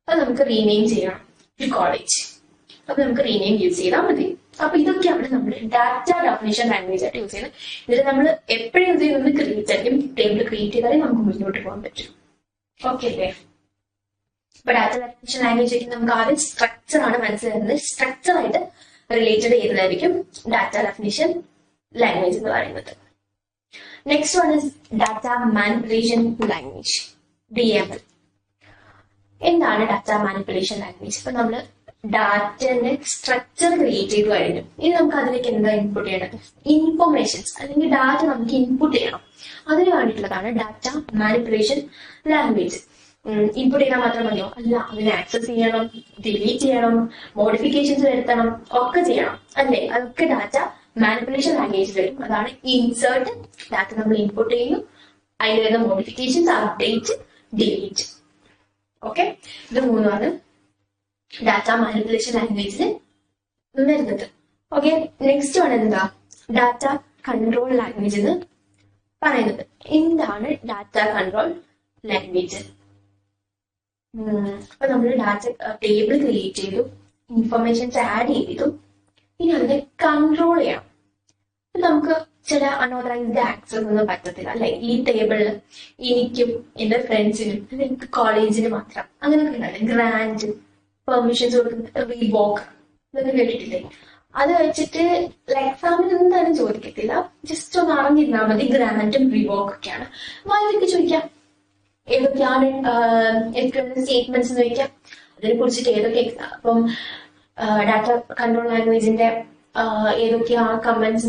Speaker 1: അത് നമുക്ക് റീനെയിം ചെയ്യണം ടു കോളേജ്, അപ്പൊ നമുക്ക് റീനെയിം യൂസ് ചെയ്താൽ മതി. അപ്പൊ ഇതൊക്കെയാണ് നമ്മൾ ഡാറ്റ ഡെഫിനിഷൻ ലാംഗ്വേജ് ആയിട്ട് യൂസ് ചെയ്യുന്നത്. ഇതിൽ നമ്മൾ എപ്പോഴും യൂസ് ചെയ്യുന്നത് ക്രിയേറ്റ് ആയിരിക്കും. ടേബിൾ ക്രിയേറ്റ് ചെയ്താലേ നമുക്ക് മുന്നോട്ട് പോകാൻ പറ്റും. ഓക്കെ അല്ലേ? അപ്പൊ ഡാറ്റ ഡെഫിനിഷൻ ലാംഗ്വേജ് ആയിട്ട് നമുക്ക് ആദ്യം സ്ട്രക്ചർ ആണ് മനസ്സിലാക്കുന്നത്. സ്ട്രക്ചർ ആയിട്ട് റിലേറ്റഡ് ചെയ്തതായിരിക്കും ഡാറ്റ ഡെഫിനിഷൻ ലാംഗ്വേജ് എന്ന് പറയുന്നത്. Next one is data manipulation language, DML. എന്താണ് ഡാറ്റ മാനിപ്പുലേഷൻ ലാംഗ്വേജ്? ഇപ്പൊ നമ്മൾ ഡാറ്റന്റെ സ്ട്രക്ചർ ക്രിയേറ്റ് ചെയ്ത് കഴിഞ്ഞു. ഇനി നമുക്ക് അതിലേക്ക് എന്താ ഇൻപുട്ട് ചെയ്യേണ്ടത്, ഇൻഫോർമേഷൻസ് അല്ലെങ്കിൽ ഡാറ്റ നമുക്ക് ഇൻപുട്ട് ചെയ്യണം. അതിന് വേണ്ടിയിട്ടുള്ളതാണ് ഡാറ്റ മാനിപ്പുലേഷൻ ലാംഗ്വേജ്. ഇൻപുട്ട് ചെയ്താൽ മാത്രം മതിയോ? അല്ല, അതിനെ ആക്സസ് ചെയ്യണം, ഡിലീറ്റ് ചെയ്യണം, മോഡിഫിക്കേഷൻസ് വരുത്തണം, ഒക്കെ ചെയ്യണം അല്ലേ. അതൊക്കെ ഡാറ്റ മാനിപ്പുലേഷൻ ലാംഗ്വേജ് വരും. അതാണ് ഇൻസേർട്ട്, ഡാറ്റ നമ്മൾ ഇൻപുട്ട് ചെയ്യുന്നു, അതിൽ വരുന്ന മോഡിഫിക്കേഷൻസ്, അപ്ഡേറ്റ്, ഡിലീറ്റ്. ഓക്കെ, ഇത് മൂന്നാണ് ഡാറ്റ മാനിപ്പുലേഷൻ ലാംഗ്വേജിൽ വരുന്നത്. ഓക്കെ, നെക്സ്റ്റ് ആണ് എന്താ ഡാറ്റ കൺട്രോൾ ലാംഗ്വേജ് എന്ന് പറയുന്നത്. എന്താണ് ഡാറ്റ കൺട്രോൾ ലാംഗ്വേജ്? അപ്പൊ നമ്മൾ ഡാറ്റ ടേബിൾ ക്രിയേറ്റ് ചെയ്തു, ഇൻഫർമേഷൻസ് ആഡ് ചെയ്തു, ഇനി അതിനെ കൺട്രോൾ ചെയ്യണം. നമുക്ക് ചില അൺഓതറൈസ്ഡ് ആക്സസ് ഒന്നും പറ്റത്തില്ല അല്ലെ. ഈ ടേബിളിൽ എനിക്കും എന്റെ ഫ്രണ്ട്സിനും എനിക്ക് കോളേജിന് മാത്രം അങ്ങനെയൊക്കെ ഉണ്ടാവില്ല. ഗ്രാന്റ്, പെർമിഷൻസ് കൊടുക്കുന്നത്, റീവോക്ക്, ഇതൊക്കെ കേട്ടിട്ടില്ലേ? അത് വെച്ചിട്ട് എക്സാമിന് എന്തായാലും ചോദിക്കത്തില്ല, ജസ്റ്റ് ഒന്ന് അറിഞ്ഞിരുന്നാൽ മതി. ഗ്രാന്റും റീവോക്ക് ഒക്കെയാണ്. വായിലൊക്കെ ചോദിക്കാം ഏതൊക്കെയാണ് സ്റ്റേറ്റ്മെന്റ്സ് എന്ന് ചോദിക്കാം. അതിനെ കുറിച്ചിട്ട് ഏതൊക്കെ അപ്പം ഡാറ്റ കൺട്രോൾ ലാംഗ്വേജിന്റെ ഏതൊക്കെയാ കമന്റ്സ്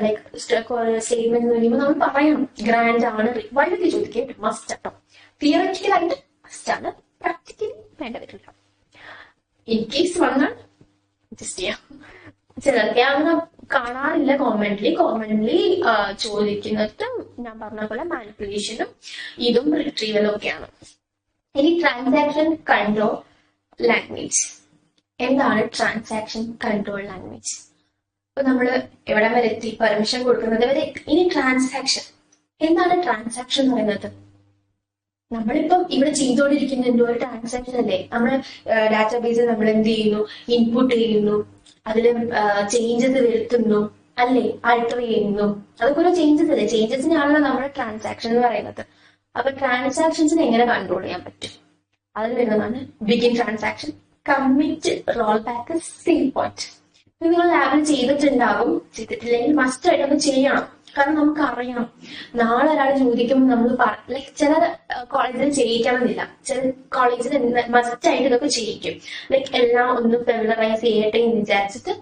Speaker 1: ലൈക്ക് സ്റ്റേറ്റ്മെന്റ് ചോദിക്കുമ്പോൾ നമ്മൾ പറയണം ഗ്രാൻഡ് ആണ്. വഴിയൊക്കെ ചോദിക്കാം, മസ്റ്റ് ആട്ടോ. തിയററ്റിക്കലായിട്ട് മസ്റ്റ് ആണ്, പ്രാക്ടിക്കലി വേണ്ട വരില്ല. ഇൻ കേസ് വന്നാൽ അഡ്ജസ്റ്റ് ചെയ്യാം. ചിലർക്ക് അങ്ങനെ കാണാറില്ല. കോമൺലി ചോദിക്കുന്നത് ഞാൻ പറഞ്ഞ പോലെ മാനിപ്പുലേഷനും ഇതും റിട്രീവലും ഒക്കെയാണ്. ഇനി ട്രാൻസാക്ഷൻ കൺട്രോൾ ലാംഗ്വേജ്. എന്താണ് ട്രാൻസാക്ഷൻ കൺട്രോൾ ലാംഗ്വേജ്? ഇപ്പൊ നമ്മൾ എവിടെ വരെ എത്തി, പെർമിഷൻ കൊടുക്കുന്നത് വരെ. ഇനി ട്രാൻസാക്ഷൻ, എന്താണ് ട്രാൻസാക്ഷൻ എന്ന് പറയുന്നത്? നമ്മളിപ്പം ഇവിടെ ചെയ്തുകൊണ്ടിരിക്കുന്ന എന്തോ ഒരു ട്രാൻസാക്ഷൻ അല്ലേ. നമ്മൾ ഡാറ്റാബേസിൽ നമ്മൾ എന്ത് ചെയ്യുന്നു, ഇൻപുട്ട് ചെയ്യുന്നു, അതിൽ ചേഞ്ചസ് വരുത്തുന്നു അല്ലേ, ആൾട്ടർ ചെയ്യുന്നു, അതുപോലെ ചേഞ്ചസ് അല്ലേ. ചേഞ്ചസിനാണല്ലോ നമ്മുടെ ട്രാൻസാക്ഷൻ എന്ന് പറയുന്നത്. അപ്പൊ ട്രാൻസാക്ഷൻസിനെ എങ്ങനെ കൺട്രോൾ ചെയ്യാൻ പറ്റും? അതിൽ വരുന്നതാണ് begin transaction, commit, roll back, save point. നിങ്ങൾ ലാബിൽ ചെയ്തിട്ടുണ്ടാകും, ചെയ്തിട്ടില്ലെങ്കിൽ മസ്റ്റ് ആയിട്ട് ഒന്ന് ചെയ്യണം. കാരണം നമുക്ക് അറിയണം, നാളെ ഒരാൾ ചോദിക്കുമ്പോൾ നമ്മൾ ലൈക്ക് ചില കോളേജിൽ ചെയ്യിക്കണമെന്നില്ല, ചില കോളേജിൽ മസ്റ്റ് ആയിട്ട് ഇതൊക്കെ ചെയ്യിക്കും. ലൈക്ക് എല്ലാം ഒന്ന് ഫെമിലറൈസ് ചെയ്യട്ടെ എന്ന് വിചാരിച്ചിട്ട്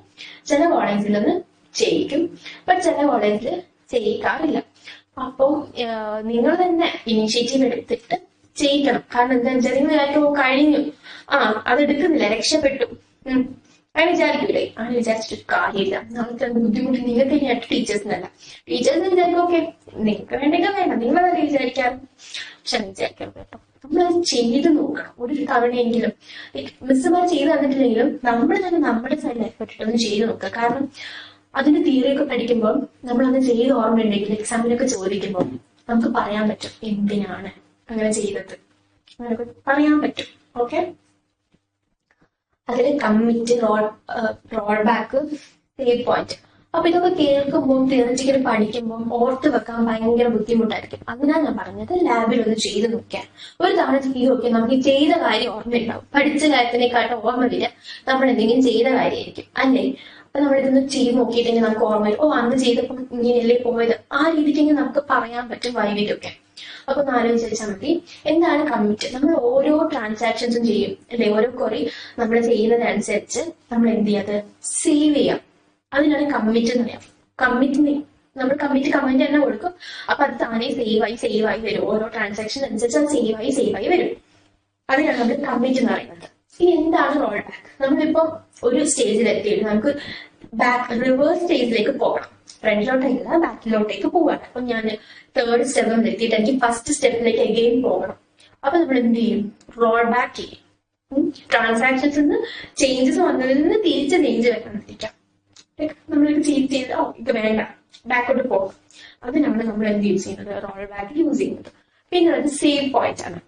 Speaker 1: ചില കോളേജിൽ ഒന്ന് ചെയ്യിക്കും, ബട്ട് ചില കോളേജിൽ ചെയ്യിക്കാറില്ല. അപ്പം നിങ്ങൾ തന്നെ ഇനീഷ്യേറ്റീവ് എടുത്തിട്ട് ചെയ്യിക്കണം. കാരണം എന്താ വെച്ചാൽ നിങ്ങൾ കഴിഞ്ഞു, അതെടുക്കുന്നില്ല, രക്ഷപ്പെട്ടു, അങ്ങനെ വിചാരിക്കൂലേ? അങ്ങനെ വിചാരിച്ചിട്ട് കാര്യമില്ല. നാളത്തെ ബുദ്ധിമുട്ട് നിങ്ങൾക്ക് തന്നെയായിട്ട് ടീച്ചേഴ്സിനല്ല. ടീച്ചേഴ്സിന് വിചാരിക്കും ഓക്കെ നിങ്ങൾക്ക് വേണ്ടെങ്കിൽ വേണ്ട, നിങ്ങളതല്ലേ വിചാരിക്കാറ്. പക്ഷെ വിചാരിക്കണം കേട്ടോ, നമ്മളത് ചെയ്ത് നോക്കണം ഒരു തവണയെങ്കിലും. മിസ്സുമാർ ചെയ്ത് തന്നിട്ടില്ലെങ്കിലും നമ്മൾ തന്നെ നമ്മുടെ സൈഡിൽ എഫർട്ട് ഒന്ന് ചെയ്ത് നോക്കുക. കാരണം അതിന്റെ തിയറിയൊക്കെ പഠിക്കുമ്പോൾ നമ്മളത് ചെയ്ത് ഓർമ്മയുണ്ടെങ്കിൽ എക്സാമിനൊക്കെ ചോദിക്കുമ്പോൾ നമുക്ക് പറയാൻ പറ്റും എന്തിനാണ് അങ്ങനെ ചെയ്തത്, അങ്ങനെയൊക്കെ പറയാൻ പറ്റും. ഓക്കെ, അതിൽ commit, roll back, save point. അപ്പൊ ഇതൊക്കെ കേൾക്കുമ്പോൾ തിയററ്റിക്കൽ പഠിക്കുമ്പോൾ ഓർത്ത് വെക്കാൻ ഭയങ്കര ബുദ്ധിമുട്ടായിരിക്കും. അതിനാൽ ഞാൻ പറഞ്ഞത് ലാബിൽ ഒന്ന് ചെയ്ത് നോക്കാൻ. ഒരു തവണ ചെയ്ത് നോക്കിയാൽ നമുക്ക് ചെയ്ത കാര്യം ഓർമ്മയുണ്ടാവും. പഠിച്ച കാര്യത്തിനെക്കാട്ടും ഓർമ്മയില്ല, നമ്മൾ എന്തെങ്കിലും ചെയ്ത കാര്യമായിരിക്കും അല്ലേ? അപ്പൊ നമ്മളിതൊന്ന് ചെയ്ത് നോക്കിയിട്ടെങ്കിൽ നമുക്ക് ഓർമ്മ വരും, അന്ന് ചെയ്തപ്പോൾ ഇങ്ങനെയല്ലേ പോയത്, ആ രീതിക്കെങ്കിൽ നമുക്ക് പറയാൻ പറ്റും വൈകിട്ടൊക്കെ. അപ്പൊ ഒന്ന് ആലോചിച്ച് വെച്ചാൽ മതി. എന്താണ് കമ്മിറ്റ്? നമ്മൾ ഓരോ ട്രാൻസാക്ഷൻസും ചെയ്യും അല്ലെ? ഓരോ കുറി നമ്മൾ ചെയ്യുന്നതനുസരിച്ച് നമ്മൾ എന്ത് ചെയ്യാത് സേവ് ചെയ്യാം. അതിനാണ് കമ്മിറ്റ് എന്ന് പറയാം. നമ്മൾ കമ്മിറ്റ് കമന്റ് തന്നെ കൊടുക്കും. അപ്പൊ അത് താനേ സേവ് ആയി വരും. ഓരോ ട്രാൻസാക്ഷൻ അനുസരിച്ച് അത് സേവ് ആയി വരും. അതിനാണ് നമ്മൾ കമ്മിറ്റ് എന്ന് പറയുന്നത്. ഇനി എന്താണ് റോൾ ബാക്ക്? നമ്മളിപ്പോ ഒരു സ്റ്റേജിൽ എത്തിയിട്ട് നമുക്ക് റിവേഴ്സ് സ്റ്റേജിലേക്ക് പോകണം. ഫ്രണ്ടിലോട്ടേക്കല്ല ബാക്കിലോട്ടേക്ക് പോവാണ്. അപ്പൊ ഞാൻ തേർഡ് സ്റ്റെപ്പിൽ എത്തിയിട്ട് എനിക്ക് ഫസ്റ്റ് സ്റ്റെപ്പിലേക്ക് അഗെയിൻ പോകണം. അപ്പൊ നമ്മൾ എന്ത് ചെയ്യും? റോൾ ബാക്ക് ചെയ്യും. ട്രാൻസാക്ഷൻസ് നിന്ന് ചേഞ്ചസ് വന്നതിൽ നിന്ന് തിരിച്ച് ചേഞ്ച് വരാണ്ടിരിക്കാം. നമ്മളിത് ചെയ്ത് ഇത് വേണ്ട, ബാക്കോട്ട് പോകും. അതിനാണ് നമ്മൾ എന്ത് യൂസ് ചെയ്യുന്നത്? റോൾ ബാക്ക് യൂസ് ചെയ്യുന്നത്. പിന്നെ അത് സേവ് പോയിന്റ് ആണ്.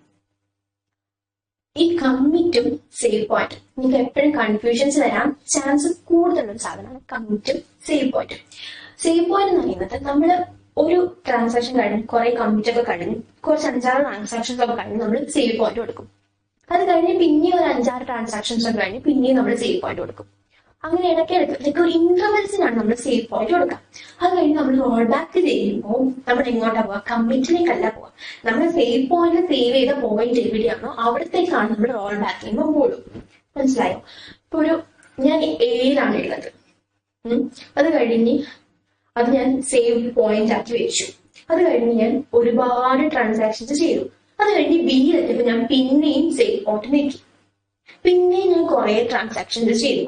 Speaker 1: ഈ കമ്മിറ്റും സേവ് പോയിന്റും നിങ്ങൾക്ക് എപ്പോഴും കൺഫ്യൂഷൻസ് വരാൻ ചാൻസ് കൂടുതലുള്ള സാധനമാണ് കമ്മിറ്റും സേവ് പോയിന്റും. സേവ് പോയിന്റ് എന്ന് പറയുന്നത് നമ്മൾ ഒരു ട്രാൻസാക്ഷൻ കഴിഞ്ഞ് കുറെ കമ്മിറ്റ് ഒക്കെ കഴിഞ്ഞ് കുറച്ച് 5-6 ട്രാൻസാക്ഷൻസ് ഒക്കെ കഴിഞ്ഞ് നമ്മൾ സേവ് പോയിന്റ് കൊടുക്കും. അത് കഴിഞ്ഞ് പിന്നെ ഒരു 5-6 ട്രാൻസാക്ഷൻസ് ഒക്കെ കഴിഞ്ഞ് പിന്നെയും നമ്മൾ സേവ് പോയിന്റ് കൊടുക്കും. അങ്ങനെ ഇടയ്ക്ക് ഒരു ഇന്റർവെൽസിനാണ് നമ്മൾ സേവ് പോയിന്റ് കൊടുക്കുക. അത് കഴിഞ്ഞ് നമ്മൾ റോൾ ബാക്ക് ചെയ്യുമ്പോൾ നമ്മൾ എങ്ങോട്ടാ പോവാ? കമ്മിറ്റിലേക്കല്ല പോവാ. നമ്മൾ സേവ് പോയിന്റ് സേവ് ചെയ്ത പോയിന്റ് എവിടെയാണോ അവിടത്തേക്കാണ് നമ്മൾ റോൾ ബാക്ക് ചെയ്യുമ്പോൾ പോകും. മനസ്സിലായോ? ഇപ്പൊ ഞാൻ എയിലാണ് ഉള്ളത്. അത് കഴിഞ്ഞ് അത് ഞാൻ സേവ് പോയിന്റ് ആക്കി വെച്ചു. അത് കഴിഞ്ഞ് ഞാൻ ഒരുപാട് ട്രാൻസാക്ഷൻസ് ചെയ്തു. അത് കഴിഞ്ഞ് ബിയിലെത്തിയപ്പോൾ ഞാൻ പിന്നെയും സേവ് പോയിന്റ് നീക്കി. പിന്നെയും ഞാൻ കുറെ ട്രാൻസാക്ഷൻസ് ചെയ്തു.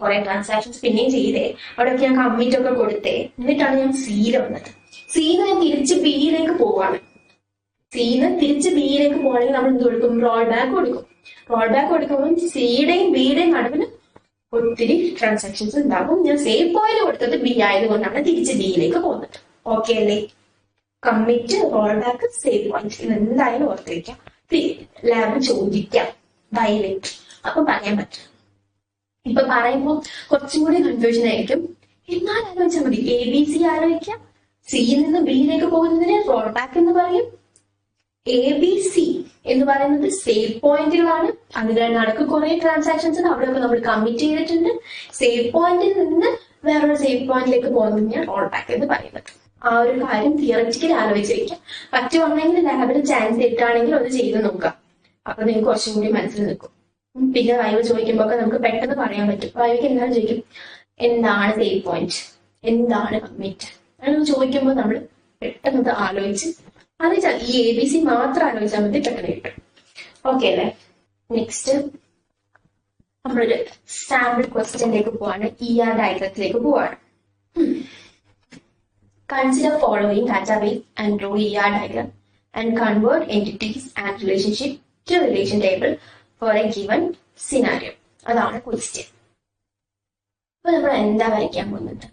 Speaker 1: പിന്നെയും ചെയ്തേ. അവിടെയൊക്കെ ഞാൻ കമ്മിറ്റ് ഒക്കെ കൊടുത്തേ. എന്നിട്ടാണ് ഞാൻ സിയിൽ വന്നത്. സിന്ന് ഞാൻ തിരിച്ച് ബിയിലേക്ക് പോവാണ്. സിന്ന് തിരിച്ച് ബിയിലേക്ക് പോകണമെങ്കിൽ നമ്മൾ എന്ത് കൊടുക്കും? റോൾ ബാക്ക് കൊടുക്കും. റോൾ ബാക്ക് കൊടുക്കുമ്പോൾ സിയുടെയും ബിയുടെയും നടുവിൽ ഒത്തിരി ട്രാൻസാക്ഷൻസ് ഉണ്ടാകും. ഞാൻ സേവ് പോയിന്റ് കൊടുത്തത് ബി ആയതുകൊണ്ടാണ് തിരിച്ച് ബിയിലേക്ക് പോകുന്നത്. ഓക്കെ അല്ലേ? Commit, roll back, save point, ഇത് എന്തായാലും ഓർത്ത് വയ്ക്കാം. ലാബ് ചോദിക്കാം വയലേറ്റ്, അപ്പൊ പറയാൻ പറ്റും. ഇപ്പൊ പറയുമ്പോ കുറച്ചും കൂടി കൺഫ്യൂഷൻ ആയിരിക്കും. എന്നാൽ ആലോചിച്ചാൽ മതി. ABC ആലോചിക്കാം. സിയിൽ നിന്ന് ബിയിലേക്ക് പോകുന്നതിന് റോൾ ബാക്ക് എന്ന് പറയും. ABC എന്ന് പറയുന്നത് സേവ് പോയിന്റുകളാണ്. അതിന്റെ നടക്ക് കുറെ ട്രാൻസാക്ഷൻസ് ഉണ്ട്. അവിടെയൊക്കെ നമ്മൾ കമ്മിറ്റ് ചെയ്തിട്ടുണ്ട്. സേവ് പോയിന്റിൽ നിന്ന് വേറൊരു സേവ് പോയിന്റിലേക്ക് പോകുന്നതിന് റോൾ ബാക്ക് എന്ന് പറയുന്നത്. ആ ഒരു കാര്യം തിയററ്റിക്കൽ ആലോചിച്ചിരിക്കാം. പറ്റുവാണെങ്കിൽ ലാബിൽ ചാൻസ് കിട്ടുകയാണെങ്കിൽ ഒന്ന് ചെയ്ത് നോക്കാം. അപ്പൊ നിങ്ങൾക്ക് കുറച്ചും കൂടി മനസ്സിൽ നിൽക്കും. പിന്നെ വൈവ് ചോദിക്കുമ്പോ ഒക്കെ നമുക്ക് പെട്ടെന്ന് പറയാൻ പറ്റും. വൈവയ്ക്ക് എന്താണ് ചോദിക്കും? എന്താണ് സേവ് പോയിന്റ്, എന്താണ് കമ്മിറ്റ്, അങ്ങനെ ചോദിക്കുമ്പോൾ നമ്മൾ പെട്ടെന്ന് ആലോചിച്ച് അറിയിച്ചാൽ ഈ ABC മാത്രം ആലോചിച്ചാൽ മതി, പെട്ടെന്ന് കിട്ടും. ഓക്കെ അല്ലേ? നെക്സ്റ്റ് നമ്മളൊരു സാമ്പിൾ ക്വസ്റ്റ്യനിലേക്ക് പോവാണ്. ഡയഗ്രത്തിലേക്ക് പോവാണ്. Consider following database and draw diagram and convert entities and relationship to relation table for a given scenario. അതാണ് ക്വസ്റ്റ്യൻ. അപ്പൊ നമ്മൾ എന്താ വരയ്ക്കാൻ പോകുന്നത്?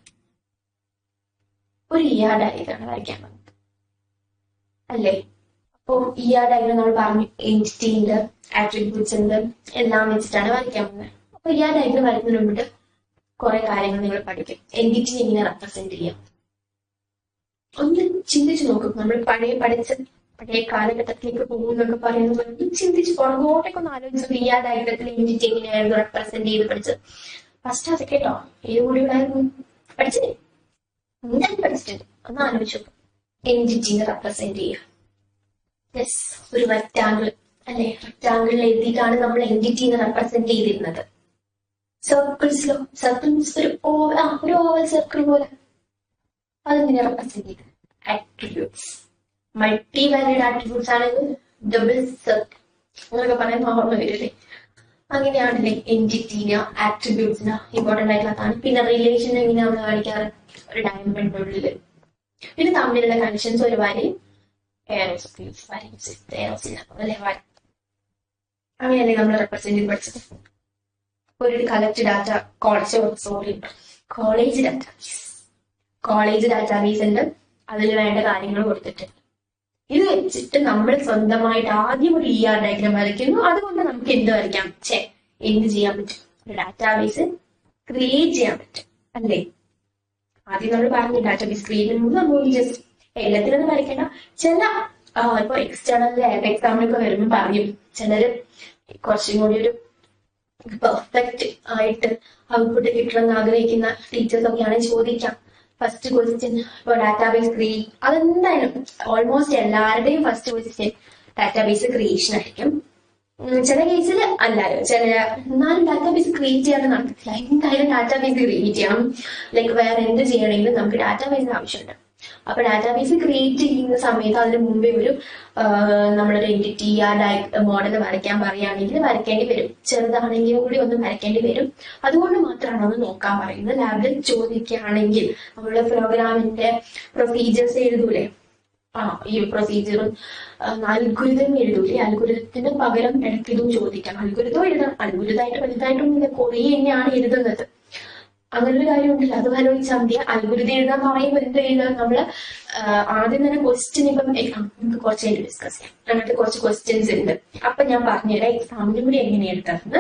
Speaker 1: ഒരു ഡയഗ്രാം വരയ്ക്കാൻ പോകുന്നത് അല്ലേ? അപ്പൊ ഡയഗ്രാം നമ്മൾ പറഞ്ഞു എൻറ്റിറ്റി ഉണ്ട്, ആട്രിബ്യൂട്ട്സ് ഉണ്ട്, എല്ലാം വെച്ചിട്ടാണ് വരയ്ക്കാൻ പോകുന്നത്. അപ്പൊ ഡയഗ്രാം വരയ്ക്കുന്നതിന് മുമ്പ് കുറെ കാര്യങ്ങൾ നിങ്ങൾ പഠിക്കും. എൻറ്റിറ്റി എങ്ങനെ റെപ്രസെന്റ് ചെയ്യാം ഒന്ന് ചിന്തിച്ചു നോക്കും. നമ്മൾ പഴയ കാലഘട്ടത്തിലേക്ക് പോകുന്നൊക്കെ പറയുന്നത് ചിന്തിച്ച് പുറകോട്ടേക്ക് ഒന്ന് ആലോചിച്ചു. ഡയഗ്രത്തിൽ എൻറ്റിറ്റി എങ്ങനെയായിരുന്നു റെപ്രസെന്റ് ചെയ്ത് പഠിച്ചത്. ഫസ്റ്റ് അത് കേട്ടോ, ഏത് കൂടി ഉണ്ടായിരുന്നു പഠിച്ചേ? ഞാൻ പഠിച്ചിട്ടുണ്ട്. ഒന്ന് ആലോചിച്ചു. എൻറ്റിറ്റിനെ റെപ്രസെന്റ് ചെയ്യുക. യെസ്, ഒരു റെക്ടാങ്കിൾ അല്ലെ? റെക്ടാങ്കിളിൽ എഴുതിയിട്ടാണ് നമ്മൾ എൻറ്റിറ്റിനെ റെപ്രസെന്റ് ചെയ്തിരുന്നത്. സർക്കിൾസിലോ? സർക്കിൾ മീൻസ് ഒരു ഓവൽ സർക്കിൾ പോലെ. അതെങ്ങനെ റെപ്രസെന്റ് ചെയ്ത്? ആട്രിബ്യൂട്ട്സ്. മൾട്ടി വാല്യൂഡ് ആട്രിബ്യൂട്ട്സ് ആണെങ്കിൽ ഡബിൾ സെറ്റ് അങ്ങനെയൊക്കെ പറയുന്ന ഓർമ്മ വരില്ലേ. അങ്ങനെയാണല്ലേ എൻറ്റിറ്റീന് ആട്രിബ്യൂട്ട്സിന് ഇമ്പോർട്ടന്റ് ആയിട്ടുള്ളതാണ്. പിന്നെ റിലേഷൻ എങ്ങനെയാണ് നമ്മൾ കാണിക്കാറ്, ഒരു ഡയമണ്ടിനുള്ളിൽ പിന്നെ തമ്മിലുള്ള കണക്ഷൻസ് ഒരു വരയും അല്ലെ വര. അങ്ങനെയല്ലേ നമ്മൾ റെപ്രസെന്റ് ചെയ്ത് പഠിച്ചത്. ഒരു കളക്ട് ഡാറ്റ കോളേജ് ഡാറ്റാബേസ് ഉണ്ട്, അതിൽ വേണ്ട കാര്യങ്ങൾ കൊടുത്തിട്ടുണ്ട്. ഇത് വെച്ചിട്ട് നമ്മൾ സ്വന്തമായിട്ട് ആദ്യം ഒരു ER ഡയഗ്രാം വരയ്ക്കുന്നു. അതുകൊണ്ട് നമുക്ക് എന്ത് വരയ്ക്കാം, എന്ത് ചെയ്യാൻ പറ്റും, ഒരു ഡാറ്റാബേസ് ക്രിയേറ്റ് ചെയ്യാൻ പറ്റും അല്ലേ. ആദ്യം നമ്മൾ പറഞ്ഞു ഡാറ്റാബേസ് ക്രിയേറ്റ് ചെയ്യുമ്പോൾ നമ്മൾ ജസ്റ്റ് എല്ലാത്തിനും വരയ്ക്കേണ്ട. ചില ഇപ്പൊ എക്സ്റ്റേണൽ എക്സാമിനൊക്കെ വരുമ്പോൾ പറയും ചിലര് കുറച്ചും കൂടി ഒരു പെർഫെക്റ്റ് ആയിട്ട് ഔട്ട്പുട്ട് കിട്ടണമെന്ന് ആഗ്രഹിക്കുന്ന ടീച്ചേഴ്സ് ഒക്കെയാണ് ചോദിക്കാം. ഫസ്റ്റ് ക്വസ്റ്റ്യൻ ഇപ്പൊ ഡാറ്റാബേസ് ക്രിയേറ്റ്, അതെന്തായാലും ഓൾമോസ്റ്റ് എല്ലാവരുടെയും ഫസ്റ്റ് ക്വസ്റ്റ്യൻ ഡാറ്റാബേസ് ക്രിയേഷൻ ആയിരിക്കും. ചില കേസിൽ അല്ലാതെ എന്നാലും ഡാറ്റാബേസ് ക്രിയേറ്റ് ചെയ്യാൻ നടക്കത്തില്ല. എന്തായാലും ഡാറ്റാബേസ് ക്രിയേറ്റ് ചെയ്യണം. ലൈക്ക് വേറെ എന്ത് ചെയ്യണമെങ്കിലും നമുക്ക് ഡാറ്റാബേസിന് ആവശ്യമുണ്ട്. അപ്പൊ ഡാറ്റാബേസ് ക്രിയേറ്റ് ചെയ്യുന്ന സമയത്ത് അതിന് മുമ്പേ ഒരു നമ്മളൊരു എൻറ്റിറ്റി മോഡൽ വരയ്ക്കാൻ പറയുകയാണെങ്കിൽ വരയ്ക്കേണ്ടി വരും. ചെറുതാണെങ്കിലും കൂടി ഒന്ന് വരയ്ക്കേണ്ടി വരും. അതുകൊണ്ട് മാത്രമാണ് അത് നോക്കാൻ പറയുന്നത്. ലാബിൽ ചോദിക്കുകയാണെങ്കിൽ നമ്മളുടെ പ്രോഗ്രാമിന്റെ പ്രൊസീജിയേഴ്സ് എഴുതൂലേ, ഈ പ്രൊസീജിയറും അൽഗുരിതം എഴുതൂലേ, അൽഗുരിതത്തിന് പകരം ഇടയ്ക്ക് ഇതും ചോദിക്കാം. അൽഗുരിതം എഴുതണം, അൽഗുരിതമായിട്ട് വലുതായിട്ടൊന്നും കുറേ തന്നെയാണ് എഴുതുന്നത്. അങ്ങനൊരു കാര്യമുണ്ടല്ലോ, അത് ആലോചിച്ചാൽ മതി. അൽഗുരിതം എഴുതാൻ പറയുമ്പോൾ എന്ത് എഴുതാൻ നമ്മള് ആദ്യം തന്നെ ക്വസ്റ്റ്യൻ ഇപ്പം നമുക്ക് കുറച്ച് കഴിഞ്ഞ് ഡിസ്കസ് ചെയ്യാം. അങ്ങനത്തെ കുറച്ച് ക്വസ്റ്റ്യൻസ് ഉണ്ട്. അപ്പൊ ഞാൻ പറഞ്ഞുതരാം എക്സാമിനും കൂടി എങ്ങനെ എടുക്കുന്നത്.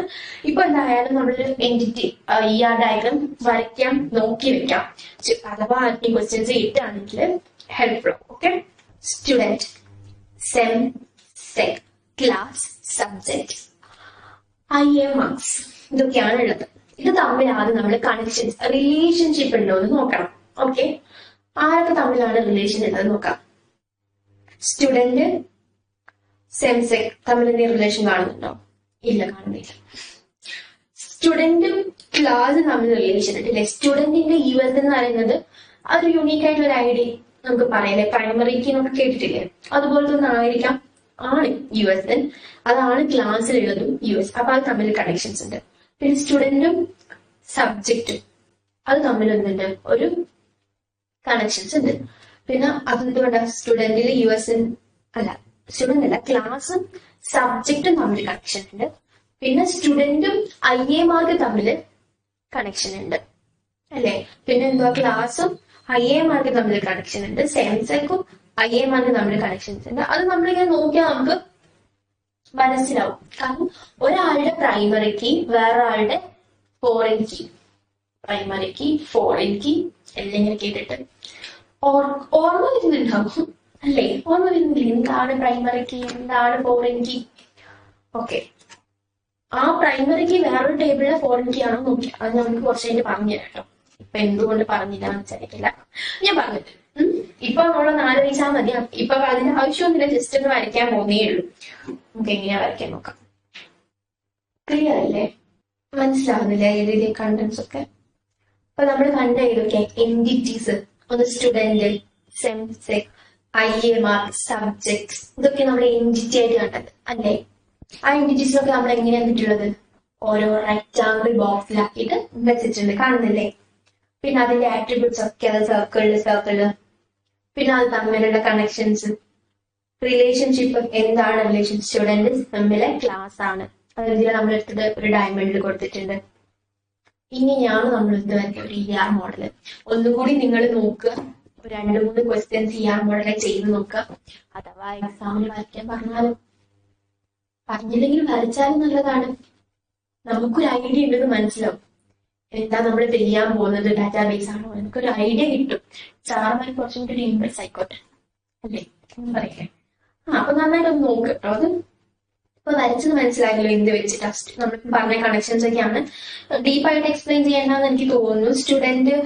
Speaker 1: ഇപ്പൊ എന്തായാലും നമ്മളൊരു എൻറ്റിറ്റി ER ഡയഗ്രാം വരയ്ക്കാൻ നോക്കി വെക്കാം. അഥവാ ഈ ക്വസ്റ്റ്യൻസ് ഇട്ടാണെങ്കിൽ helpful. Okay, student, sem, sec, class, subject, IA marks, ഇതൊക്കെയാണ് ഉള്ളത്. ഇത് തമ്മിൽ ആദ്യം നമ്മൾ കണക്ഷൻസ് റിലേഷൻഷിപ്പ് ഉണ്ടോ എന്ന് നോക്കണം. ഓക്കെ, ആരൊക്കെ തമ്മിലാണ് റിലേഷൻ ഉള്ളത് നോക്കാം. സ്റ്റുഡന്റ്, സെംസെക് തമ്മിൽ എന്തെങ്കിലും റിലേഷൻ കാണുന്നുണ്ടോ? ഇല്ല, കാണുന്നില്ല. സ്റ്റുഡന്റും ക്ലാസും തമ്മിൽ റിലേഷൻ ഉണ്ട് അല്ലെ. സ്റ്റുഡന്റിന്റെ US എന്ന് പറയുന്നത് ഒരു യൂണീക്ക് ആയിട്ടുള്ള ഒരു ഐഡി നമുക്ക് പറയാം. പ്രൈമറി കീ നമുക്ക് കേട്ടിട്ടില്ലേ, അതുപോലത്തെ ഒന്നും ആയിരിക്കാം, ആണ് US. അതാണ് ക്ലാസ്സിലുള്ളതും US. അപ്പൊ അത് തമ്മിൽ കണക്ഷൻസ് ഉണ്ട്. പിന്നെ സ്റ്റുഡന്റും സബ്ജക്റ്റും അത് തമ്മിൽ എന്തുണ്ട്, ഒരു കണക്ഷൻസ് ഉണ്ട്. പിന്നെ അതെന്തുകൊണ്ട് സ്റ്റുഡന്റിൽ സ്റ്റുഡന്റ് അല്ല ക്ലാസും സബ്ജക്റ്റും തമ്മിൽ കണക്ഷൻ ഉണ്ട്. പിന്നെ സ്റ്റുഡന്റും IA മാർക്ക് തമ്മിൽ കണക്ഷൻ ഉണ്ട് അല്ലെ. പിന്നെ എന്തുവാ, ക്ലാസും IA മാർക്ക് തമ്മിൽ കണക്ഷൻ ഉണ്ട്. സെൻസെക്കും IA മാർക്ക് തമ്മിൽ കണക്ഷൻസ് ഉണ്ട്. അത് നമ്മളിങ്ങനെ നോക്കിയാൽ നമുക്ക് മനസ്സിലാവും. കാരണം ഒരാളുടെ പ്രൈമറി കീ വേറൊരാളുടെ foreign key, primary key foreign key എല്ലാം ഇങ്ങനെ കേട്ടിട്ട് ഓർമ്മ വരുന്നുണ്ടാവും അല്ലേ. ഓർമ്മ വരുന്നില്ല എന്താണ് പ്രൈമറി കീ, എന്താണ് ഫോറിൻ കീ. ഓക്കെ, ആ പ്രൈമറി കീ വേറൊരു ടേബിളിലെ ഫോറിൻ കീ ആണോ നോക്കി അത് നമുക്ക് കുറച്ച് കഴിഞ്ഞ് പറഞ്ഞു തരാം കേട്ടോ. ഇപ്പൊ എന്തുകൊണ്ട് പറഞ്ഞില്ല എന്ന് വെച്ചാൽ ഞാൻ പറഞ്ഞിട്ട് ഇപ്പൊ നമ്മളൊന്ന് ആലോചിച്ചാൽ മതി. ഇപ്പൊ അതിന്റെ ആവശ്യമൊന്നുമില്ല, ജസ്റ്റ് ഒന്ന് വരയ്ക്കാൻ പോകുന്നേ ഉള്ളൂ. നമുക്ക് എങ്ങനെയാ വരയ്ക്കാൻ നോക്കാം. ക്ലിയർ അല്ലേ, മനസ്സിലാവുന്നില്ല ഇതിലെ കണ്ടന്റ്സ് ഒക്കെ. അപ്പൊ നമ്മൾ കണ്ട ഇതൊക്കെ എൻറ്റിറ്റീസ്, ഒന്ന് സ്റ്റുഡന്റ്, സെംസെക്, IA മാർക്ക്, സബ്ജക്ട്, ഇതൊക്കെ നമ്മൾ എൻറ്റിറ്റി ആയിട്ട് കണ്ടത് അല്ലേ. ആ എൻറ്റിറ്റീസിലൊക്കെ നമ്മൾ എങ്ങനെയാണ് കിട്ടുള്ളത്, ഓരോ റെക്ടാംഗിൾ ബോക്സിലാക്കിയിട്ട് വെച്ചിട്ടുണ്ട്, കാണുന്നില്ലേ. പിന്നെ അതിന്റെ ആട്രിബ്യൂട്ട്സ് ഒക്കെ അത് സർക്കിള്, പിന്നെ അത് തമ്മിലുള്ള കണക്ഷൻസ്, റിലേഷൻഷിപ്പ്. എന്താണ് റിലേഷൻ, സ്റ്റുഡന്റ് തമ്മിലെ ക്ലാസ് ആണ്. അതിൽ നമ്മൾ എടുത്തത് ഒരു ഡയമണ്ടിൽ കൊടുത്തിട്ടുണ്ട്. ഇങ്ങനെയാണ് നമ്മൾ എന്ത് വരയ്ക്കുക, ഒരു ER മോഡല്. ഒന്നുകൂടി നിങ്ങൾ നോക്കുക, 2-3 ക്വസ്റ്റ്യൻസ് ER മോഡലെ ചെയ്ത് നോക്കുക. അഥവാ എക്സാമിന് വരയ്ക്കാൻ പറഞ്ഞില്ലെങ്കിൽ വരച്ചാലും നല്ലതാണ്. നമുക്കൊരു ഐഡിയ ഉണ്ടെന്ന് മനസ്സിലാവും. എന്താ നമ്മൾ ചെയ്യാൻ പോകുന്നത്, ഡാറ്റാബേസ് ആണോ, എനിക്കൊരു ഐഡിയ കിട്ടും. സാറന്മാർ കുറച്ചും കൂടി ഇംപ്രസ് ആയിക്കോട്ടെ അല്ലേ പറയട്ടെ. അപ്പൊ നന്നായിട്ടൊന്ന് നോക്ക് കേട്ടോ. അത് ഇപ്പൊ വരച്ചത് മനസ്സിലായല്ലോ എന്ത് വെച്ചിട്ട് നമ്മൾ പറഞ്ഞ കണക്ഷൻസ് ഒക്കെയാണ്. ഡീപ്പായിട്ട് എക്സ്പ്ലെയിൻ ചെയ്യേണ്ടെന്ന് എനിക്ക് തോന്നുന്നു. സ്റ്റുഡന്റ്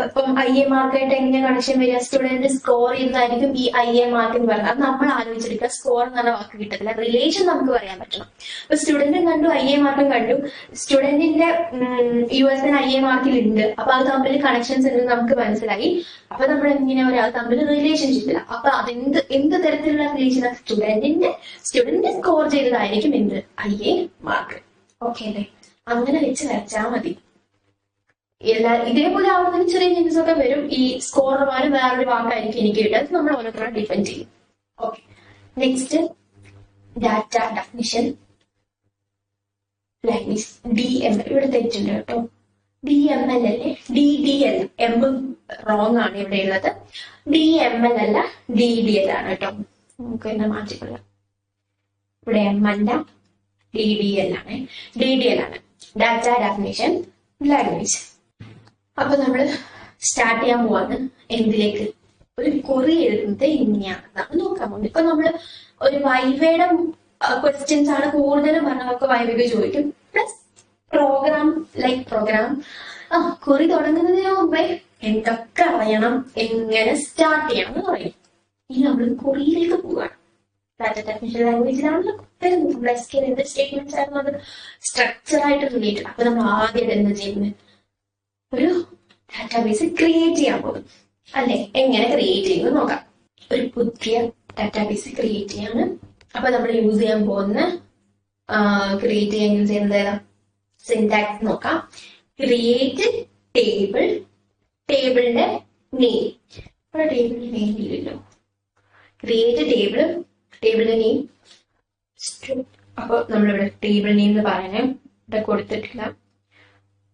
Speaker 1: ഇപ്പം IA മാർക്കായിട്ട് എങ്ങനെ കണക്ഷൻ വരിക, സ്റ്റുഡന്റ് സ്കോർ ചെയ്യുന്നതായിരിക്കും ഈ IA മാർക്ക് എന്ന് പറയുന്നത്. അത് നമ്മൾ ആലോചിച്ചെടുക്കുക. സ്കോർ എന്ന് പറഞ്ഞ വാക്ക് കിട്ടത്തില്ല, റിലേഷൻ നമുക്ക് പറയാൻ പറ്റണം. അപ്പൊ സ്റ്റുഡന്റും കണ്ടു IA മാർക്കും കണ്ടു, സ്റ്റുഡന്റിന്റെ USN IA മാർക്കിൽ ഉണ്ട്, അപ്പൊ അത് തമ്മിൽ കണക്ഷൻസ് ഉണ്ടെന്ന് നമുക്ക് മനസ്സിലായി. അപ്പൊ നമ്മൾ എങ്ങനെ ഒരാൾ തമ്മിൽ റിലേഷൻഷിപ്പില്ല. അപ്പൊ എന്ത് തരത്തിലുള്ള റിലേഷൻ? സ്റ്റുഡന്റ് സ്കോർ ചെയ്തതായിരിക്കും എന്ത് IA മാർക്ക്. ഓക്കെ അല്ലേ? അങ്ങനെ വെച്ച് വരച്ചാൽ മതി. ഇതേപോലെ ആവുന്നതിന് ചെറിയ ചേഞ്ചസ് ഒക്കെ വരും. ഈ സ്കോറിന് വേറൊരു വാക്കായിരിക്കും എനിക്ക് കിട്ടുക. അത് നമ്മൾ ഓരോരുത്തരും ഡിപ്പെൻഡ് ചെയ്യും. Okay, next data definition language DML. ഇവിടെ തെറ്റുണ്ട് കേട്ടോ, DML അല്ലേ, DDL. M റോങ് ആണ് ഇവിടെ ഉള്ളത്. DML അല്ല, DDL ആണ് കേട്ടോ. നമുക്ക് തന്നെ മാറ്റിക്കൊള്ളാം. ഇവിടെ M അല്ല, DDL ആണ്. DDL ആണ് ഡാറ്റ ഡെഫിനിഷൻ ലാംഗ്വേജ്. അപ്പൊ നമ്മൾ സ്റ്റാർട്ട് ചെയ്യാൻ പോവാണ്. എന്തിലേക്ക്? ഒരു കൊറി എഴുതുന്നത് എങ്ങനെയാണെന്നാണ് നോക്കാൻ പോകുന്നത്. ഇപ്പൊ നമ്മള് ഒരു വൈവയുടെ ക്വസ്റ്റ്യൻസ് ആണ് കൂടുതലും പറഞ്ഞവർക്ക് വൈവയ്ക്ക് ചോദിക്കും. പ്ലസ് പ്രോഗ്രാം കൊറി തുടങ്ങുന്നതിന് മുമ്പേ എന്തൊക്കെ അറിയണം, എങ്ങനെ സ്റ്റാർട്ട് ചെയ്യണം എന്ന് പറയും. ഇനി നമ്മൾ കൊറിയിലേക്ക് പോവുകയാണ്. ഡാറ്റ ഡെഫിനിഷൻ ലാംഗ്വേജിലാണ് സ്റ്റേറ്റ്മെന്റ്സ് ആയിരുന്നു അത് സ്ട്രക്ചർ ആയിട്ട് റിലേറ്റഡ്. അപ്പൊ നമ്മൾ ആദ്യം എന്താ ചെയ്യുന്നത്? ഒരു ഡാറ്റാബേസ് ക്രിയേറ്റ് ചെയ്യാൻ പോകും അല്ലെ? എങ്ങനെ ക്രിയേറ്റ് ചെയ്യുന്നത് നോക്കാം. ഒരു പുതിയ ഡാറ്റാബേസ് ക്രിയേറ്റ് ചെയ്യാണ്. അപ്പൊ നമ്മൾ യൂസ് ചെയ്യാൻ പോകുന്ന ക്രിയേറ്റ് ചെയ്യാൻ യൂസ് ചെയ്യുന്നത് സിന്റാക്സ് നോക്കാം. ക്രിയേറ്റ് ടേബിൾ, ടേബിളിന്റെ നെയിം. ഇവിടെ ടേബിളിന്റെ നെയിം ഇല്ലല്ലോ. ക്രിയേറ്റ് ടേബിൾ, ടേബിളിന്റെ നെയിം. അപ്പൊ നമ്മളിവിടെ ടേബിൾ നെയിം എന്ന് പറയാനേ ഇവിടെ കൊടുത്തിട്ടില്ല.